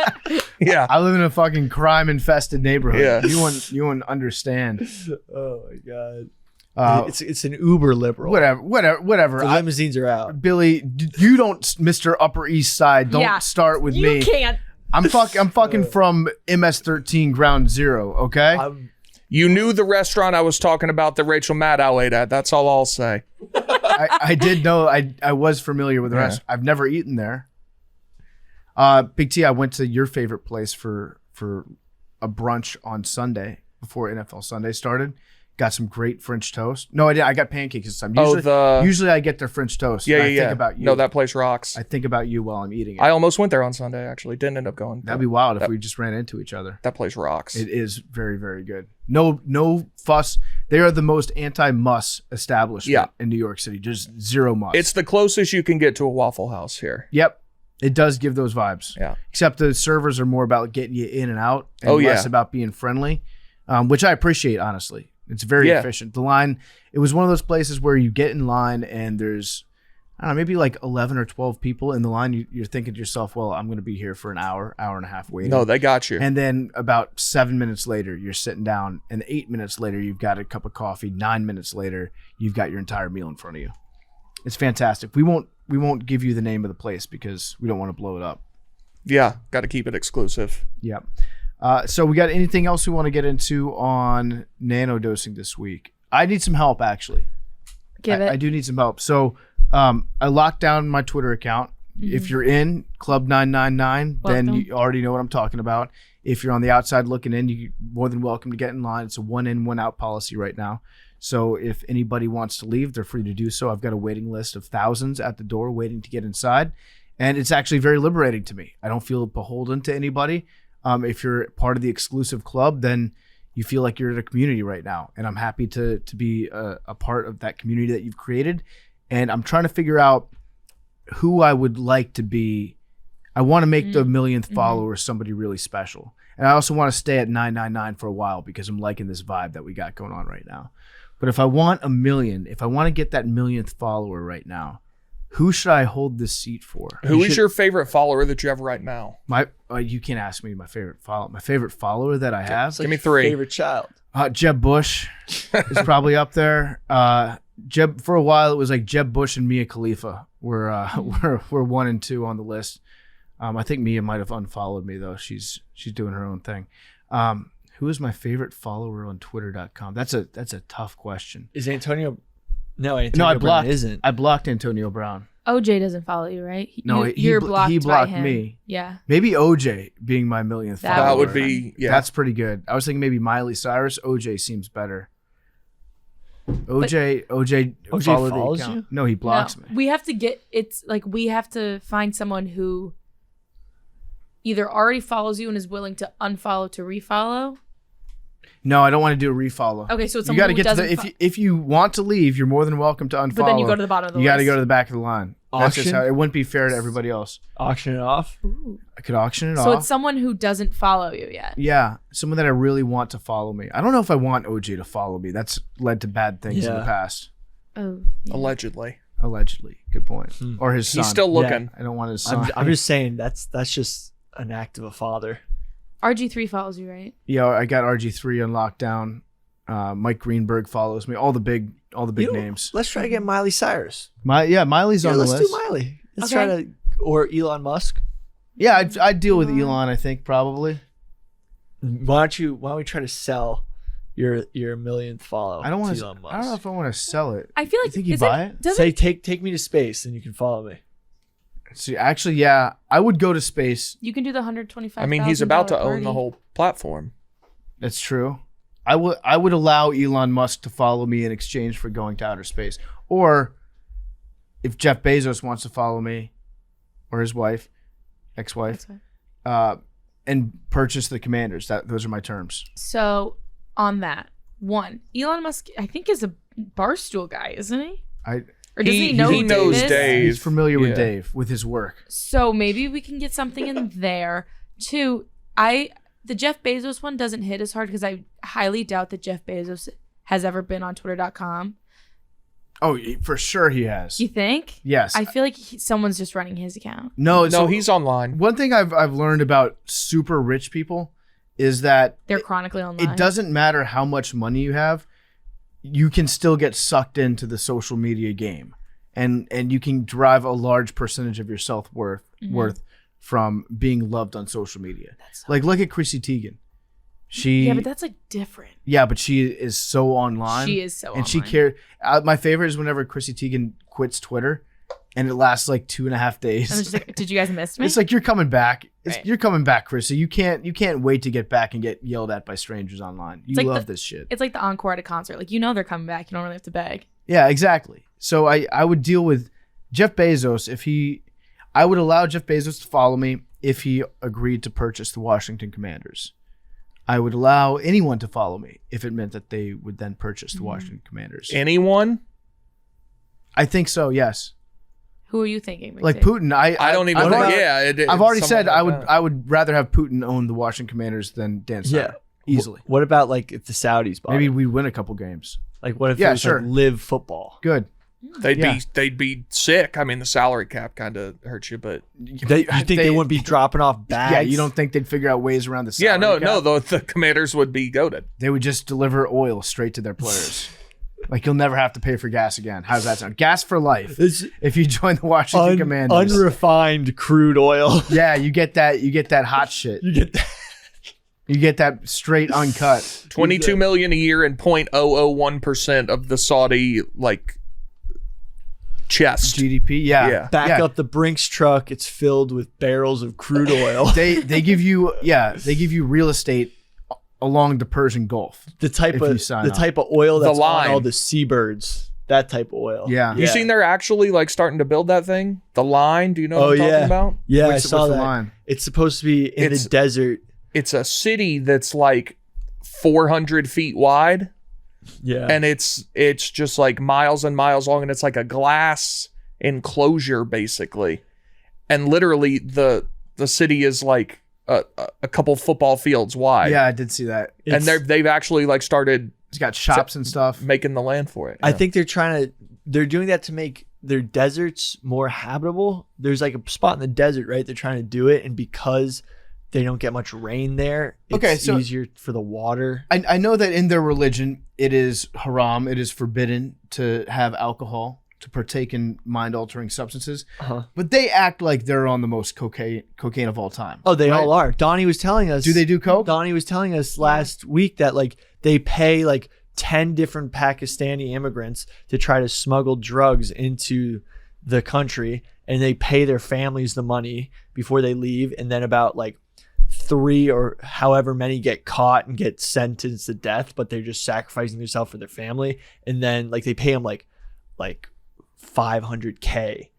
Yeah. I live in a fucking crime-infested neighborhood. Yeah. You wouldn't understand. Oh my god. It's an uber liberal. Whatever. The limousines are out. Billy, you don't, Mr. Upper East Side. Don't start with me. You can't. I'm fucking from MS-13 Ground Zero. Okay. You knew the restaurant I was talking about that Rachel Maddow ate at. That's all I'll say. I did know. I was familiar with the rest. I've never eaten there. Big T, I went to your favorite place for a brunch on Sunday before NFL Sunday started. Got some great French toast. No, I did. I got pancakes this time. Usually I get their French toast. Yeah, I think about you. No, that place rocks. I think about you while I'm eating it. I almost went there on Sunday, actually. Didn't end up going. That'd be wild if we just ran into each other. That place rocks. It is very, very good. No fuss. They are the most anti-muss establishment in New York City. Just zero muss. It's the closest you can get to a Waffle House here. Yep. It does give those vibes. Yeah. Except the servers are more about getting you in and out and less about being friendly, which I appreciate, honestly. It's very efficient. The line, it was one of those places where you get in line and there's, I don't know, maybe like 11 or 12 people in the line. You're thinking to yourself, well, I'm going to be here for an hour and a half waiting. No, they got you. And then about 7 minutes later, you're sitting down. And 8 minutes later, you've got a cup of coffee. 9 minutes later, you've got your entire meal in front of you. It's fantastic. We won't give you the name of the place because we don't want to blow it up. Yeah, got to keep it exclusive. Yeah. So we got anything else we want to get into on nanodosing this week? I need some help, actually. I do need some help. So I locked down my Twitter account. Mm-hmm. If you're in Club 999, then you already know what I'm talking about. If you're on the outside looking in, you're more than welcome to get in line. It's a 1 in, 1 out policy right now. So if anybody wants to leave, they're free to do so. I've got a waiting list of thousands at the door waiting to get inside. And it's actually very liberating to me. I don't feel beholden to anybody. If you're part of the exclusive club, then you feel like you're in a community right now. And I'm happy to be a part of that community that you've created. And I'm trying to figure out who I would like to be I want to make the millionth follower somebody really special. And I also want to stay at 999 for a while because I'm liking this vibe that we got going on right now. But if I want a million, if I want to get that millionth follower right now, who should I hold this seat for? Who is your favorite follower that you have right now? You can't ask me my favorite follower. My favorite follower that I have? Give me 3. Favorite child. Jeb Bush is probably up there. Jeb, for a while, it was like Jeb Bush and Mia Khalifa were 1 and 2 on the list. I think Mia might have unfollowed me though. She's doing her own thing. Who is my favorite follower on Twitter.com? That's a tough question. Is Antonio? No, Antonio No, I Brown blocked. isn't. I blocked Antonio Brown. OJ doesn't follow you, right? No, you're blocked. He blocked by him. me. Yeah. Maybe OJ being my millionth That follower. That would be, yeah. That's pretty good. I was thinking maybe Miley Cyrus. OJ seems better. OJ followed the follows account. you? No, he blocks me. We have to we have to find someone who either already follows you and is willing to unfollow to refollow. No, I don't want to do a refollow. Okay, so it's you someone got to who get to doesn't. if you want to leave, you're more than welcome to unfollow. But then you go to the bottom of the You list. got to go to the back of the line. That's just Auction? how it wouldn't be fair to everybody else. Auction it off. Ooh. I could auction it off. So it's someone who doesn't follow you yet. Yeah, someone that I really want to follow me. I don't know if I want OJ to follow me. That's led to bad things in the Yeah. past. Oh. Yeah. Allegedly. Allegedly. Good point. Or his son. He's still looking. I don't want his son. I'm just saying that's just an act of a father. RG3 follows you, right? Yeah, I got RG3 on lockdown. Mike Greenberg follows me. All the big names. Let's try to get Miley Cyrus. Miley's on the let's list. do Miley. Let's Okay. try to, or Elon Musk. Yeah, I'd deal with Elon. I think probably. Why don't we try to sell your millionth follow? I don't want to to. Elon Musk. I don't know if I want to sell it. I feel like You think he'd is buy it? Does Say it? take me to space and you can follow me. See, actually, yeah, I would go to space. You can do the $125,000. I mean, he's about to own the party. whole platform. That's true. I would allow Elon Musk to follow me in exchange for going to outer space. Or if Jeff Bezos wants to follow me, or his wife, ex-wife, That's fine. and purchase the Commanders. Those are my terms. So on that one, Elon Musk, I think is a Barstool guy, isn't he? Or does he know he knows Davis? Dave. He's familiar with Yeah. Dave, with his work. So maybe we can get something in there. Two, the Jeff Bezos one doesn't hit as hard because I highly doubt that Jeff Bezos has ever been on Twitter.com. Oh, for sure he has. You think? Yes. I feel like someone's just running his account. No, No, he's online. One thing I've learned about super rich people is that They're chronically online. it doesn't matter how much money you have, you can still get sucked into the social media game, and you can derive a large percentage of your self-worth worth from being loved on social media. Like, look at Chrissy Teigen. Yeah, but that's like different. Yeah, but she is so online. She is so and she online. cared. My favorite is whenever Chrissy Teigen quits Twitter, and it lasts like 2.5 days. And it's just like, did you guys miss me? It's like, you're coming back. Right. You're coming back, Chris. So you can't wait to get back and get yelled at by strangers online. You like love this shit. It's like the encore at a concert. Like, you know they're coming back. You don't really have to beg. Yeah, exactly. So I would deal with Jeff Bezos I would allow Jeff Bezos to follow me if he agreed to purchase the Washington Commanders. I would allow anyone to follow me if it meant that they would then purchase the Washington Commanders. Anyone? I think so, yes. Who are you thinking? Like Ricky? Putin, I don't even I've know. already- Yeah. I've already said someone like that. I would rather have Putin own the Washington Commanders than Dan Snyder. Easily. What about like if the Saudis bought Maybe it? we'd win a couple games. Like what if Yeah, it was sure. like live football? Good. They'd be sick. I mean, the salary cap kind of hurts you, but You think they wouldn't be dropping off bags? Yeah, you don't think they'd figure out ways around the yeah, salary no. cap? The Commanders would be goated. They would just deliver oil straight to their players. Like, you'll never have to pay for gas again. How's that sound? Gas for life. It's If you join the Washington Commanders. unrefined crude oil. Yeah, you get that hot shit. You get that. You get that straight uncut. $22 million a year and 0.001% of the Saudi chest. GDP. Yeah. Back up the Brinks truck. It's filled with barrels of crude oil. They give you real estate along the Persian Gulf. the type If you of sign the up. type of oil that's on line. all the seabirds. That type of oil. Yeah. You seen they're actually starting to build that thing? The line? Do you know what I'm talking about? Yeah, I What's saw the that. line? It's supposed to be in It's- the desert. It's a city that's 400 feet wide. Yeah. And it's just miles and miles long, and it's like a glass enclosure basically, and literally the The city is like a couple football fields wide. Yeah, I did see that. And they've actually like started It's got shops and stuff. making the land for it. I think they're doing that to make their deserts more habitable. There's like a spot in the desert, right? They're trying to do it, and because they don't get much rain there, it's easier for the water. I know that in their religion, it is haram, it is forbidden to have alcohol, to partake in mind-altering substances. But they act like they're on the most cocaine of all time. Oh, they right? all are. Donnie was telling us. Do they do coke? Donnie was telling us last week that like they pay like 10 different Pakistani immigrants to try to smuggle drugs into the country, and they pay their families the money before they leave, and then about like 3 or however many get caught and get sentenced to death, but they're just sacrificing themselves for their family, and then like they pay them like $500K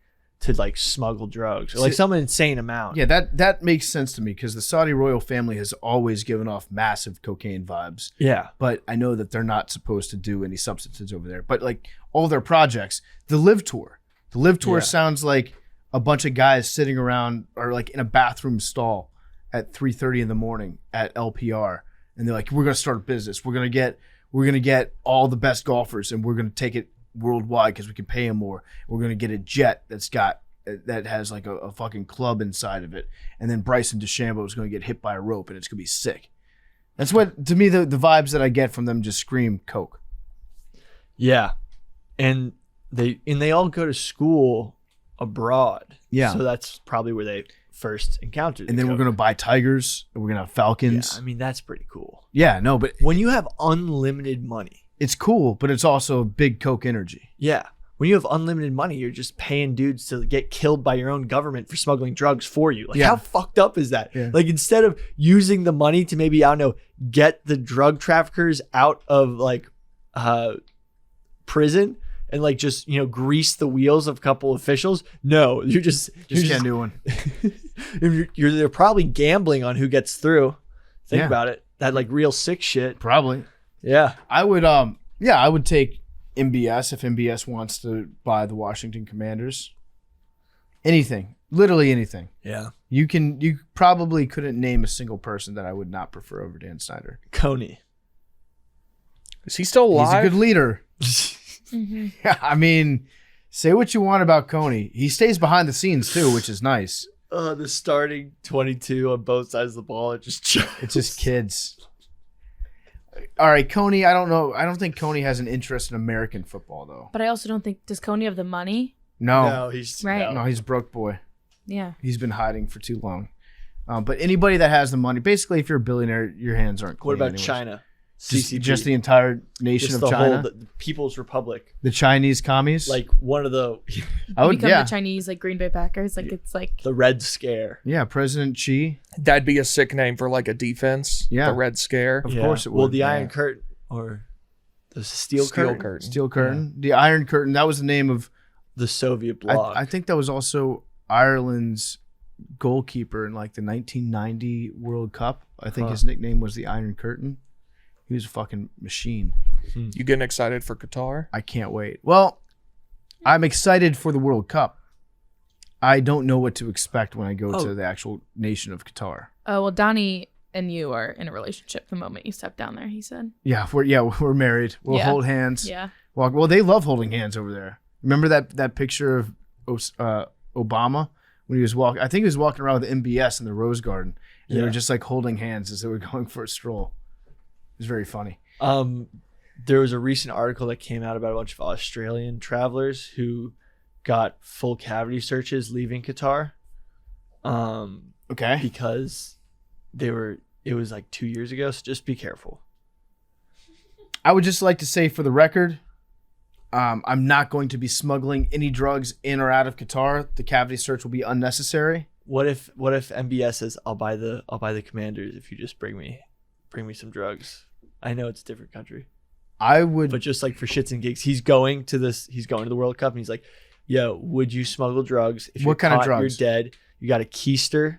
to like smuggle drugs, or like some insane amount. Yeah, that makes sense to me because the Saudi royal family has always given off massive cocaine vibes. Yeah. But I know that they're not supposed to do any substances over there. But like all their projects, the Live Tour sounds like a bunch of guys sitting around or like in a bathroom stall at 3:30 in the morning at LPR, and they're like, we're gonna start a business. We're gonna get all the best golfers, and we're gonna take it worldwide because we can pay them more. We're gonna get a jet that has like a fucking club inside of it, and then Bryson DeChambeau is gonna get hit by a rope, and it's gonna be sick. That's what, to me, the vibes that I get from them just scream coke. Yeah, and they all go to school abroad. Yeah, so that's probably where they first encountered. And then we're gonna buy tigers, and we're gonna have falcons. Yeah, I mean, that's pretty cool. Yeah, no, but when you have unlimited money, it's cool, but it's also big coke energy. Yeah. When you have unlimited money, you're just paying dudes to get killed by your own government for smuggling drugs for you. Like, how fucked up is that? Yeah. Like, instead of using the money to maybe, I don't know, get the drug traffickers out of like prison and like just, grease the wheels of a couple officials. No, you're just can't do one. They're probably gambling on who gets through. Think about it. That like real sick shit. Probably. Yeah. I would take MBS if MBS wants to buy the Washington Commanders. Anything. Literally anything. Yeah. You probably couldn't name a single person that I would not prefer over Dan Snyder. Coney. Is he still alive? He's a good leader. Mm-hmm. Yeah, I mean, say what you want about Coney. He stays behind the scenes too, which is nice. The starting 22 on both sides of the ball, it's just kids. All right, Coney, I don't know. I don't think Coney has an interest in American football, though. But I also don't think, does Coney have the money? No, he's right. No, he's a broke boy. Yeah. He's been hiding for too long. But anybody that has the money, basically, if you're a billionaire, your hands aren't clean. What about anyways. China? Just the entire nation of China? The People's Republic. The Chinese commies? Like one of the... I would, become the Chinese, like Green Bay Packers. Like it's like... The Red Scare. Yeah, President Xi. That'd be a sick name for like a defense. Yeah. The Red Scare. Of course it would. Well, the Iron Curtain or the Steel Curtain. Steel Curtain. Yeah. The Iron Curtain. That was the name of... The Soviet bloc. I think that was also Ireland's goalkeeper in like the 1990 World Cup. I think his nickname was the Iron Curtain. He was a fucking machine. You getting excited for Qatar? I can't wait. Well, I'm excited for the World Cup. I don't know what to expect when I go to the actual nation of Qatar. Oh, well, Donnie and you are in a relationship the moment you step down there, he said. Yeah, we're married. We'll hold hands. Yeah. Well, they love holding hands over there. Remember that picture of Obama when he was walking? I think he was walking around with MBS in the Rose Garden. And they were just like holding hands as they were going for a stroll. It was very funny. There was a recent article that came out about a bunch of Australian travelers who got full cavity searches leaving Qatar. Okay. Because it was like 2 years ago, so just be careful. I would just like to say for the record, I'm not going to be smuggling any drugs in or out of Qatar. The cavity search will be unnecessary. What if MBS says I'll buy the Commanders if you just bring me some drugs? I know it's a different country. I would, but just like for shits and gigs, he's going to the World Cup, and he's like, "Yo, would you smuggle drugs? If what kind of drugs? You're dead. You got a keister.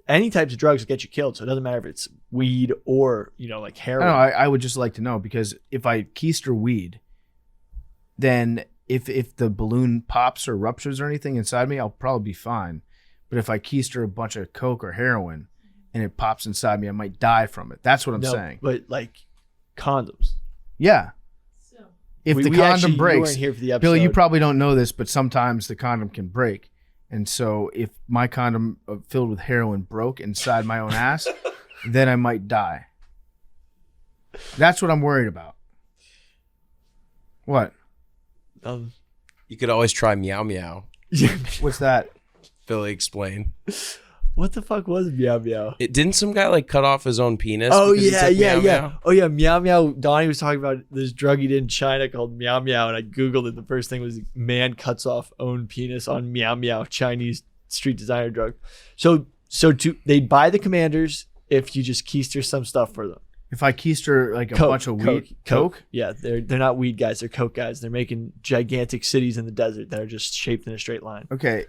Any types of drugs will get you killed. So it doesn't matter if it's weed or like heroin." I would just like to know, because if I keister weed, then if the balloon pops or ruptures or anything inside me, I'll probably be fine. But if I keister a bunch of coke or heroin and it pops inside me, I might die from it. That's what I'm saying. But like condoms. Yeah. If the condom you breaks, weren't here for the episode. Billy, you probably don't know this, but sometimes the condom can break. And so if my condom filled with heroin broke inside my own ass, then I might die. That's what I'm worried about. What? You could always try meow meow. What's that? Billy, explain. What the fuck was meow meow? Didn't some guy like cut off his own penis? Oh because he yeah, said yeah, meow yeah. meow? Oh yeah, meow meow. Donnie was talking about this drug he did in China called meow meow, and I googled it. The first thing was man cuts off own penis on meow meow, Chinese street designer drug. So they'd buy the Commanders if you just keister some stuff for them. If I keister like a bunch of weed, coke? Yeah, they're not weed guys. They're coke guys. They're making gigantic cities in the desert that are just shaped in a straight line. Okay.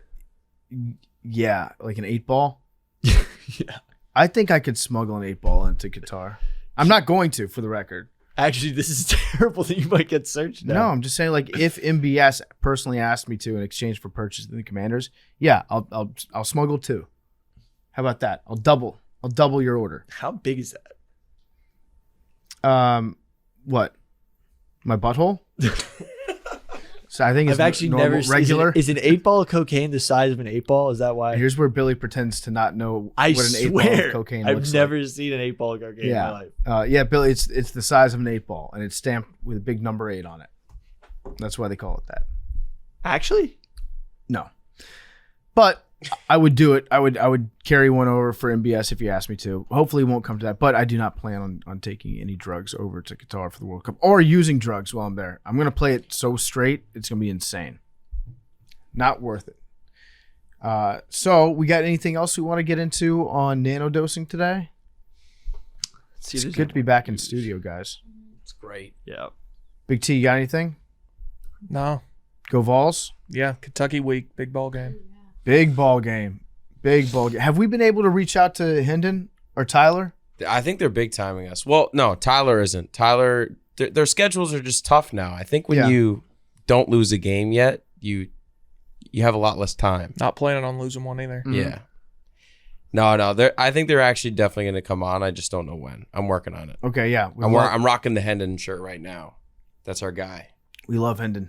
Yeah, like an 8-ball. Yeah. I think I could smuggle an 8-ball into Qatar. I'm not going to, for the record. Actually, this is terrible that you might get searched now. No, I'm just saying, like, if MBS personally asked me to in exchange for purchasing the Commanders, yeah, I'll smuggle 2. How about that? I'll double your order. How big is that? What? My butthole? So I think it's I've actually normal, never regular. Is an 8-ball of cocaine the size of an 8-ball? Is that why? Here's where Billy pretends to not know I what an 8-ball swear, of cocaine I've looks never seen an 8-ball of cocaine in my life. like. Yeah, Billy, it's the size of an 8-ball, and it's stamped with a big number 8 on it. That's why they call it that. Actually? No, but I would do it. I would carry one over for MBS if you asked me to. Hopefully, it won't come to that. But I do not plan on taking any drugs over to Qatar for the World Cup or using drugs while I'm there. I'm gonna play it so straight, it's gonna be insane. Not worth it. So we got anything else we want to get into on nanodosing today? It's good to be back in studio, guys. It's great. Yeah. Big T, you got anything? No. Go Vols. Yeah, Kentucky week, big ball game. Big ball game. Big ball game. Have we been able to reach out to Hendon or Tyler? I think they're big timing us. Well, no, Tyler isn't. Tyler, their schedules are just tough now. I think when you don't lose a game yet, you have a lot less time. Not planning on losing one either. Mm-hmm. Yeah. No. I think they're actually definitely going to come on. I just don't know when. I'm working on it. Okay, yeah. I'm rocking the Hendon shirt right now. That's our guy. We love Hendon.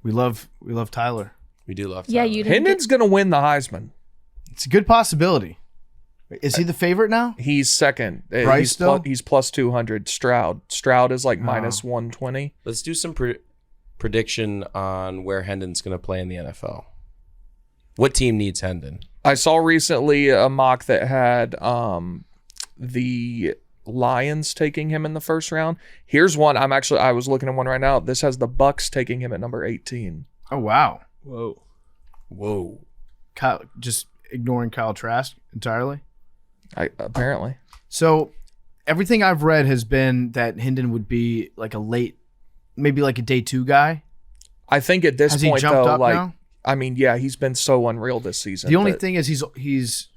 We love Tyler. We do love Tyler. Yeah, you didn't Hendon's going to win the Heisman. It's a good possibility. Is he the favorite now? He's second. Bryce, he's plus 200. Stroud is like minus 120. Let's do some prediction on where Hendon's going to play in the NFL. What team needs Hendon? I saw recently a mock that had the Lions taking him in the first round. Here's one. I was looking at one right now. This has the Bucks taking him at number 18. Oh, wow. Whoa. Kyle, just ignoring Kyle Trask entirely? Apparently. So everything I've read has been that Hendon would be like a late, maybe like a day 2 guy. I think at this Has point, he jumped though, up like, now? I mean, yeah, he's been so unreal this season. The only thing is he's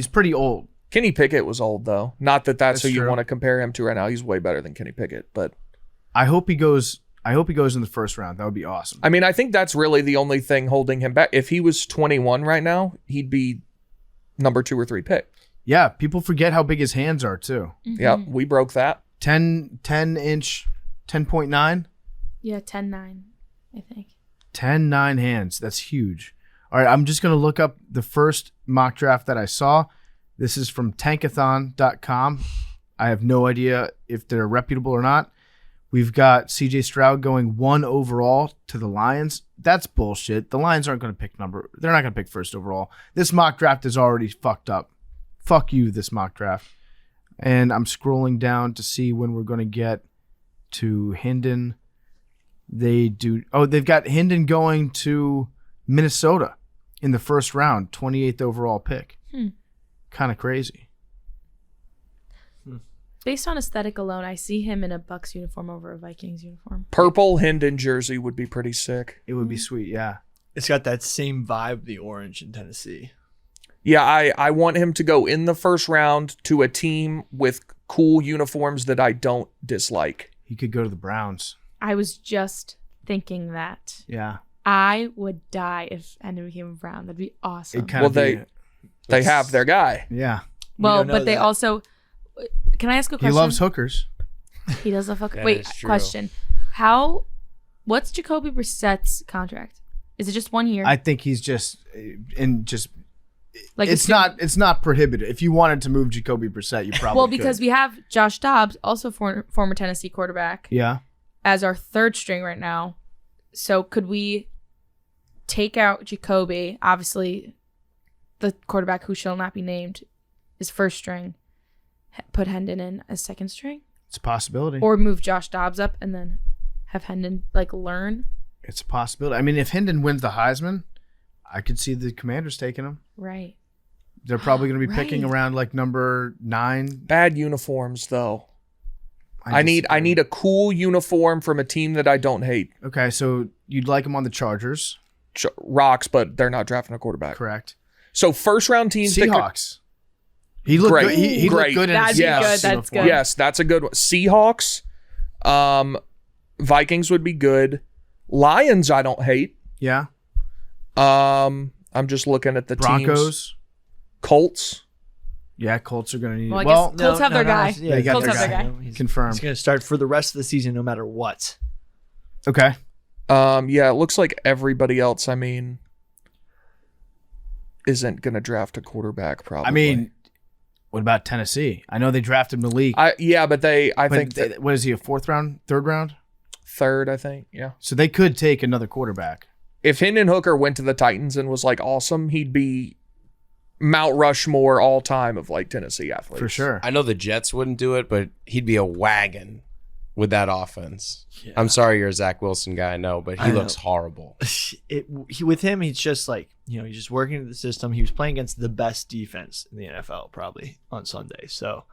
pretty old. Kenny Pickett was old, though. Not that's who you true. want to compare him to right now. He's way better than Kenny Pickett, but I hope he goes in the first round. That would be awesome. I mean, I think that's really the only thing holding him back. If he was 21 right now, he'd be number 2 or 3 pick. Yeah, people forget how big his hands are too. Mm-hmm. Yeah, we broke that. 10 inch, 10.9? Yeah, 10-9, I think. 10-9 hands. That's huge. All right, I'm just going to look up the first mock draft that I saw. This is from tankathon.com. I have no idea if they're reputable or not. We've got CJ Stroud going 1 overall to the Lions. That's bullshit. The Lions aren't going to pick number. They're not going to pick first overall. This mock draft is already fucked up. Fuck you, this mock draft. And I'm scrolling down to see when we're going to get to Hendon. They've got Hendon going to Minnesota in the first round, 28th overall pick. Kind of crazy. Based on aesthetic alone, I see him in a Bucks uniform over a Vikings uniform. Purple Hendon jersey would be pretty sick. It would be sweet, yeah. It's got that same vibe, the orange in Tennessee. Yeah, I want him to go in the first round to a team with cool uniforms that I don't dislike. He could go to the Browns. I was just thinking that. Yeah. I would die if Hendon became a Brown. That'd be awesome. It kind Well, of they have their guy. yeah. Well, don't know but they that. also. Can I ask a He question? loves hookers. He does love hooker. That Wait, is true. question. What's Jacoby Brissett's contract? Is it just 1 year? I think he's just like it's not prohibited. If you wanted to move Jacoby Brissett, you probably Well, because could. we have Josh Dobbs, also former Tennessee quarterback, Yeah. as our third string right now. So could we take out Jacoby? Obviously, the quarterback who shall not be named is first string. Put Hendon in as second string, It's a possibility. or move Josh Dobbs up and then have Hendon learn. It's a possibility. I mean, if Hendon wins the Heisman, I could see the Commanders taking him. Right. They're probably going to be picking Right. around like number 9. Bad uniforms though. I disagree. need a cool uniform from a team that I don't hate. Okay, so you'd like him on the Chargers, Rocks, but they're not drafting a quarterback. correct? So first round teams pick a, Seahawks. He looked Great. good. He looked Great. good in That'd his be Yes. good. That's uniform. good. yes, that's a good one. Seahawks, Vikings would be good. Lions, I don't hate. Yeah. I'm just looking at the teams. Broncos. Colts. Yeah, Colts are going to need. Well, I Well, guess Colts have their guy. They got Colts their have their guy. guy. He's Confirmed. going to start for the rest of the season no matter what. Okay. Yeah, it looks like everybody else, isn't going to draft a quarterback probably. I mean, what about Tennessee? I know they drafted Malik. but I think what is he, a 4th round, 3rd round? third, I think. Yeah. So they could take another quarterback. If Hendon Hooker went to the Titans and was awesome, he'd be Mount Rushmore all time of Tennessee athletes. For sure. I know the Jets wouldn't do it, but he'd be a wagon with that offense. Yeah. I'm sorry you're a Zach Wilson guy, I know, but he I know. looks horrible. With him, he's just he's just working in the system. He was playing against the best defense in the NFL probably on Sunday. So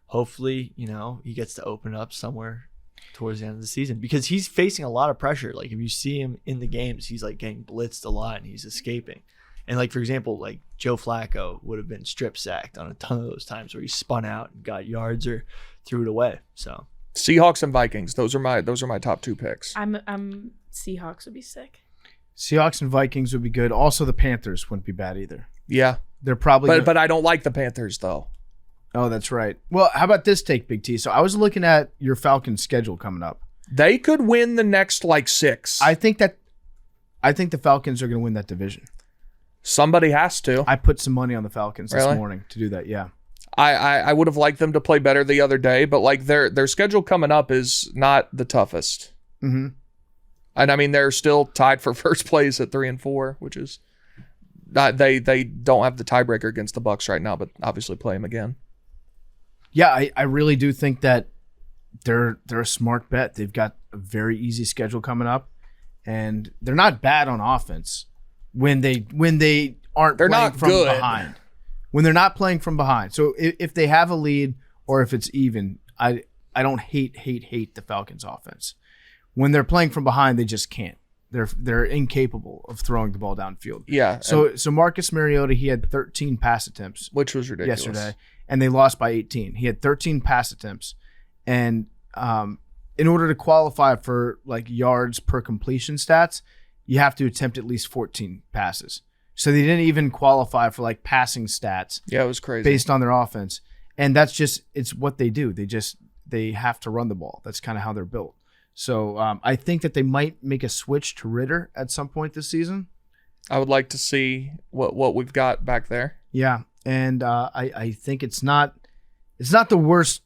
hopefully, he gets to open up somewhere towards the end of the season because he's facing a lot of pressure. If you see him in the games, he's getting blitzed a lot and he's escaping. And for example, Joe Flacco would have been strip sacked on a ton of those times where he spun out and got yards or threw it away. So Seahawks and Vikings. Those are my top 2 picks. I'm Seahawks would be sick. Seahawks and Vikings would be good. Also, the Panthers wouldn't be bad either. Yeah. They're probably But I don't like the Panthers though. Oh, that's right. Well, how about this take, Big T? So I was looking at your Falcons schedule coming up. They could win the next 6. I think the Falcons are going to win that division. Somebody has to. I put some money on the Falcons this Really? morning to do that. Yeah. I would have liked them to play better the other day, but their schedule coming up is not the toughest. Mm-hmm. And they're still tied for first place at 3-4, which is not, they don't have the tiebreaker against the Bucs right now, but obviously play them again. Yeah, I really do think that they're a smart bet. They've got a very easy schedule coming up, and they're not bad on offense when they aren't. They're playing not from good. behind. When they're not playing from behind. So if they have a lead or if it's even, I don't hate the Falcons offense. When they're playing from behind, they just can't. They're incapable of throwing the ball downfield. Yeah. So Marcus Mariota, he had 13 pass attempts which was ridiculous. yesterday, and they lost by 18. He had 13 pass attempts, and in order to qualify for yards per completion stats, you have to attempt at least 14 passes. So they didn't even qualify for passing stats Yeah, it was crazy. based on their offense, and that's just it's what they do. They have to run the ball. That's kind of how they're built. So I think that they might make a switch to Ritter at some point this season. I would like to see what we've got back there. Yeah, and I think it's not the worst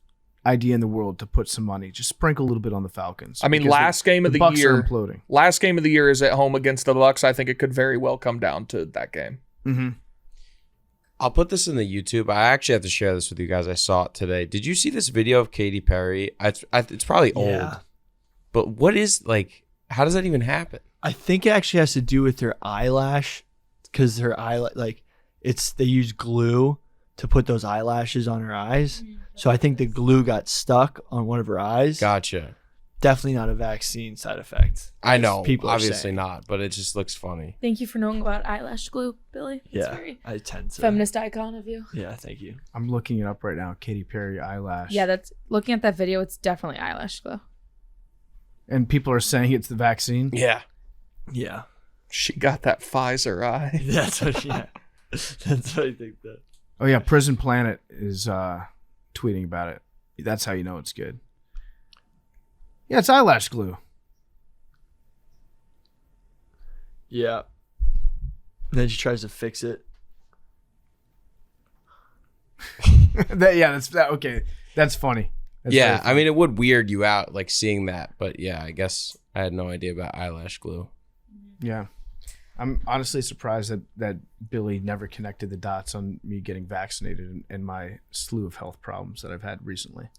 idea in the world to put some money. Just sprinkle a little bit on the Falcons. because last game of the Bucs year are imploding. Last game of the year is at home against the Bucs. I think it could very well come down to that game. Mm-hmm. I'll put this in the YouTube. I actually have to share this with you guys. I saw it today. Did you see this video of Katy Perry? It's probably old. Yeah. But what is how does that even happen? I think it actually has to do with her eyelash because her they use glue to put those eyelashes on her eyes. So I think the glue got stuck on one of her eyes. Gotcha. Definitely not a vaccine side effect. I know. People are Obviously saying. not, but it just looks funny. Thank you for knowing about eyelash glue, Billy. It's Yeah, very I tend to. feminist icon of you. Yeah, thank you. I'm looking it up right now. Katy Perry eyelash. Yeah, that's looking at that video. It's definitely eyelash glue. And people are saying it's the vaccine. Yeah. Yeah. She got that Pfizer eye. That's what. Yeah, that's what I think. That. Oh yeah, Prison Planet is tweeting about it. That's how you know it's good. Yeah, it's eyelash glue. Yeah. And then she tries to fix it. Okay. That's funny. That's Yeah, very funny. I mean, it would weird you out like seeing that, but yeah, I guess I had no idea about eyelash glue. Yeah. I'm honestly surprised that Billy never connected the dots on me getting vaccinated and my slew of health problems that I've had recently.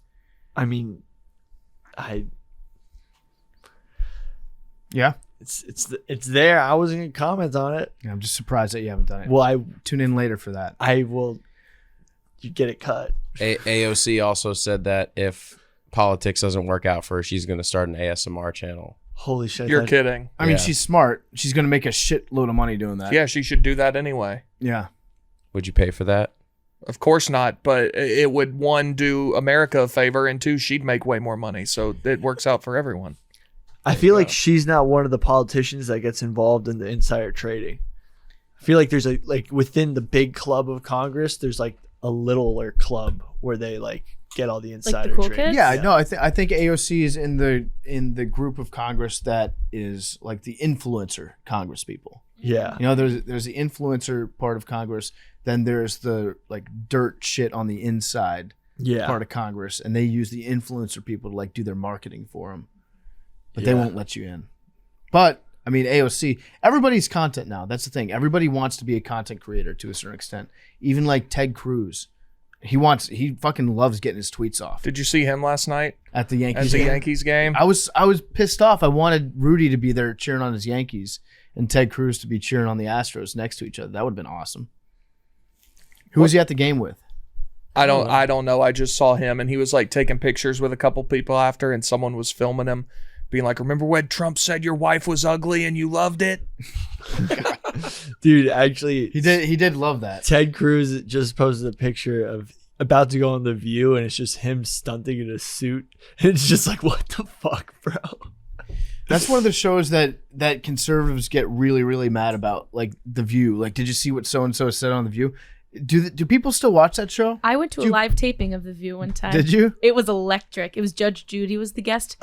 I mean, Yeah. it's there. I wasn't gonna comment on it. Yeah, I'm just surprised that you haven't done it. Well, Tune in later for that. I will. You get it cut. AOC also said that if politics doesn't work out for her, she's going to start an ASMR channel. Holy shit! You're kidding. I mean, Yeah. she's smart. She's going to make a shitload of money doing that. Yeah, she should do that anyway. Yeah. Would you pay for that? Of course not, but it would, one, do America a favor, and two, she'd make way more money, so it works out for everyone. I feel like she's not one of the politicians that gets involved in the insider trading. I feel like there's within the big club of Congress, there's like a littler club where they like get all the insider cool trading. kids? Yeah, no, I think AOC is in the group of Congress that is like the influencer Congress people. Yeah. You know, there's the influencer part of Congress, then there's the like dirt shit on the inside Yeah. part of Congress, and they use the influencer people to like do their marketing for them, but they won't let you in. But I mean, AOC, everybody's content now. That's the thing. Everybody wants to be a content creator to a certain extent. Even like Ted Cruz, he fucking loves getting his tweets off Did you see him last night at the at Yankees the game. Yankees game? I was pissed off. I wanted Rudy to be there cheering on his Yankees and Ted Cruz to be cheering on the Astros next to each other. That would have been awesome. Who was he at the game with? I don't know. I just saw him, and he was like taking pictures with a couple people after, and someone was filming him, being like, "Remember when Trump said your wife was ugly and you loved it?" Dude, actually, He did love that. Ted Cruz just posted a picture of about to go on The View, and it's just him stunting in a suit. And it's just like, what the fuck, bro? That's one of the shows that conservatives get really, really mad about, like The View. Like, did you see what so and so said on The View? Do people still watch that show? I went to a live taping of The View one time. Did you? It was electric. It was Judge Judy was the guest,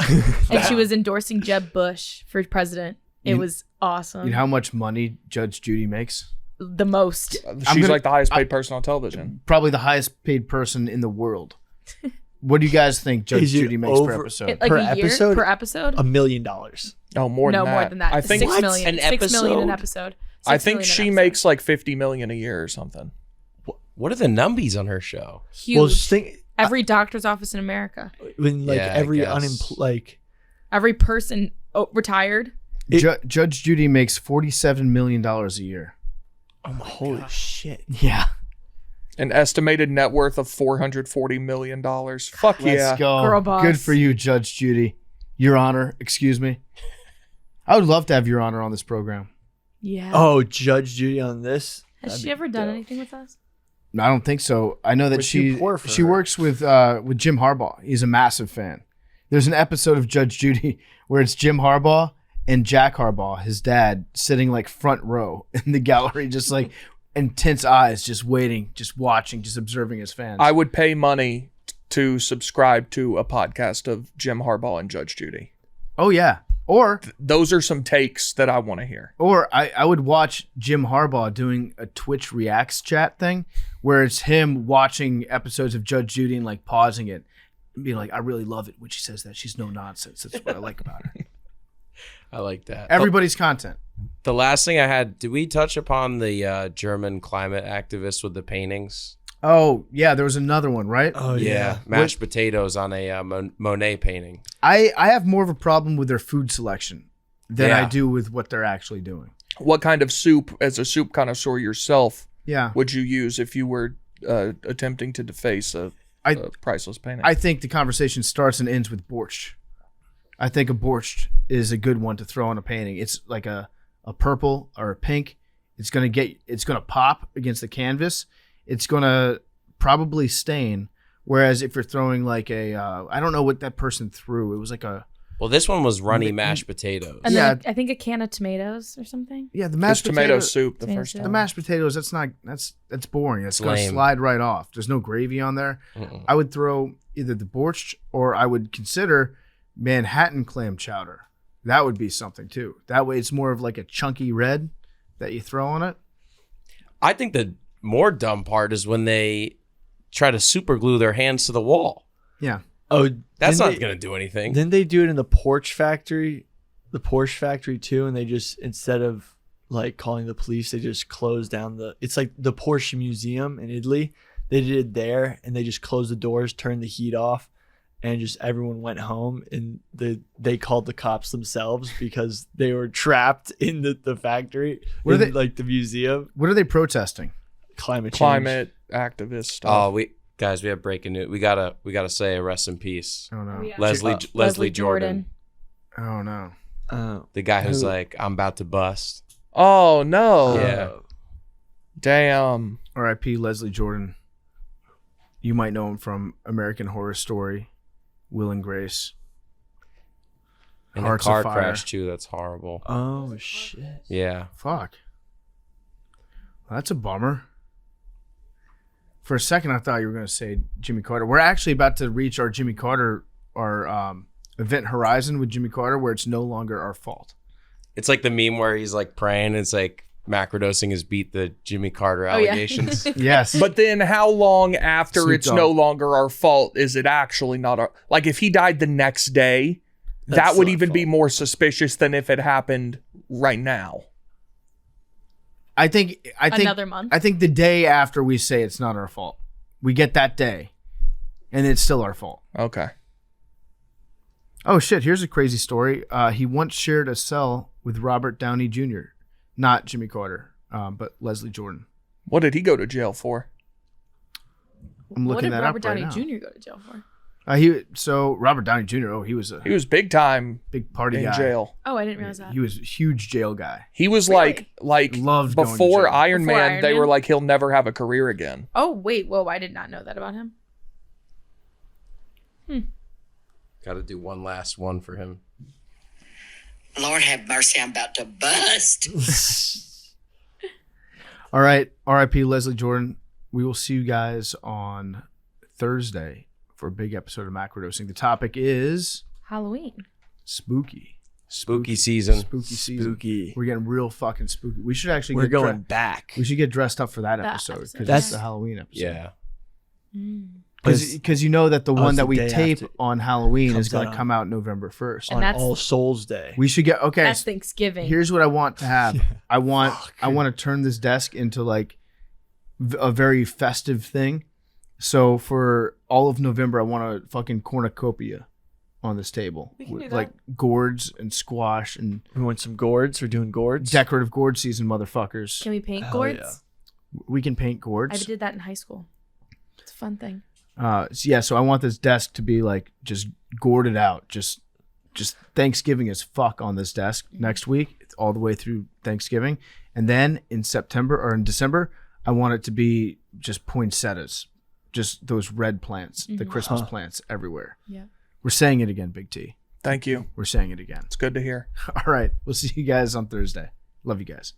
and she was endorsing Jeb Bush for president. It was awesome. You know how much money Judge Judy makes? The most. She's like the highest paid person on television. Probably the highest paid person in the world. What do you guys think Judge Is it Judy makes per over- episode? Like Per a year episode? per episode? $1 million. Oh, more No, than that. more than that. I think 6 million. An 6 million an episode? episode. I 6 think million an she episode. makes like 50 million a year or something. What are the numbies on her show? huge. Well, just think Every doctor's office in America, when like Yeah, I every guess. every person retired. Judge Judy makes $47 million a year. holy shit. Yeah. An estimated net worth of $440 million. Fuck yeah. Let's go. Girl boss. Good for you, Judge Judy. Your Honor, excuse me. I would love to have Your Honor on this program. Yeah. Oh, Judge Judy on this? Has That'd she be ever done dope. anything with us? I don't think so. I know that We're too she poor for she her. works with Jim Harbaugh. He's a massive fan. There's an episode of Judge Judy where it's Jim Harbaugh and Jack Harbaugh, his dad, sitting like front row in the gallery, just like intense eyes, just waiting, just watching, just observing his fans. I would pay money to subscribe to a podcast of Jim Harbaugh and Judge Judy. Oh yeah. Or Those are some takes that I want to hear. I would watch Jim Harbaugh doing a Twitch Reacts chat thing where it's him watching episodes of Judge Judy and like pausing it and being like, I really love it when she says that. She's no nonsense. That's what I like about her. I like that. Everybody's content. The last thing I had, did we touch upon the German climate activist with the paintings? Oh, yeah, there was another one, right? Oh, yeah. Mashed potatoes on a Monet painting. I have more of a problem with their food selection than I Yeah. do with what they're actually doing. What kind of soup, as a soup connoisseur yourself, Yeah. would you use if you were attempting to deface a priceless painting? I think the conversation starts and ends with borscht. I think a borscht is a good one to throw on a painting. It's like a purple or a pink. It's gonna pop against the canvas. It's gonna probably stain. Whereas if you're throwing like I don't know what that person threw. It was like a Well, this one was runny mashed potatoes. And Yeah. then I think a can of tomatoes or something. Yeah, the Just mashed tomato potatoes. soup the Tomato first soup. The time. mashed potatoes, that's boring. It's gonna lame. slide right off. There's no gravy on there. Mm-mm. I would throw either the borscht or I would consider Manhattan clam chowder. That would be something too. That way it's more of like a chunky red that you throw on it. I think the more dumb part is when they try to super glue their hands to the wall. Yeah. Oh, That's didn't not going to do anything. Didn't they do it in the Porsche factory too? And they just, instead of like calling the police, they just closed down it's like the Porsche Museum in Italy. They did it there, and they just closed the doors, turned the heat off, and just everyone went home. And they called the cops themselves because they were trapped in the factory, What are in, like the museum. What are they protesting? Climate change. Climate activist stuff. Oh, we have breaking news. We gotta say a rest in peace, Oh no. Oh, yeah. Leslie Jordan, Oh no. the guy who's Who? like, I'm about to bust. Oh no. Yeah. Damn. R.I.P. Leslie Jordan. You might know him from American Horror Story, Will and Grace. And Hearts a car of Fire. crash too. That's horrible. Oh shit. Yeah. Fuck. Well, that's a bummer. For a second, I thought you were going to say Jimmy Carter. We're actually about to reach our Jimmy Carter, our event horizon with Jimmy Carter, where it's no longer our fault. It's like the meme where he's like praying. It's like macrodosing has beat the Jimmy Carter Oh, yeah. allegations. Yes. But then how long after Snoop it's Dogg. no longer our fault is it actually not our, like if he died the next day, That's that would not even be fault. more suspicious than if it happened right now. I think Another month. I think the day after we say it's not our fault, we get that day, and it's still our fault. Okay. Oh shit! Here's a crazy story. He once shared a cell with Robert Downey Jr., not Jimmy Carter, but Leslie Jordan. What did he go to jail for? I'm What looking did that Robert up right Downey now. Jr. go to jail for? So Robert Downey Jr. Oh, he was a He was big time big party in guy. jail. Oh, I didn't realize that. He was a huge jail guy. He was Really? like Loved going to before jail. Iron Before Man, Iron they Man? were like he'll never have a career again. Oh, wait. Whoa, I did not know that about him. Got to do one last one for him. Lord have mercy, I'm about to bust. All right, R.I.P. Leslie Jordan. We will see you guys on Thursday for a big episode of Macrodosing. The topic is Halloween. spooky. Spooky season. Spooky season. Spooky. We're getting real fucking spooky. We should actually We're get going back. we should get dressed up for that That episode episode. because That's- that's the Halloween episode. Yeah. Because you know that the Oh, one it's that the we day tape after. on Halloween Comes is going out to come out November 1st. And On that's- All Souls Day. We should get okay. That's Thanksgiving. Here's what I want to have. I want to turn this desk into like a very festive thing. So for all of November, I want a fucking cornucopia on this table. We can do With, that. like gourds and squash and We want some gourds. We're doing gourds. decorative gourd season, motherfuckers. Can we paint Hell gourds? yeah. We can paint I gourds. did that in high school. It's a fun thing. So I want this desk to be like just gourded out, just Thanksgiving as fuck on this desk next week. It's all the way through Thanksgiving, and then in September or in December, I want it to be just poinsettias, just those red plants, the Christmas plants everywhere. Yeah. We're saying it again, Big T. Thank you. We're saying it again. It's good to hear. All right, we'll see you guys on Thursday. Love you guys.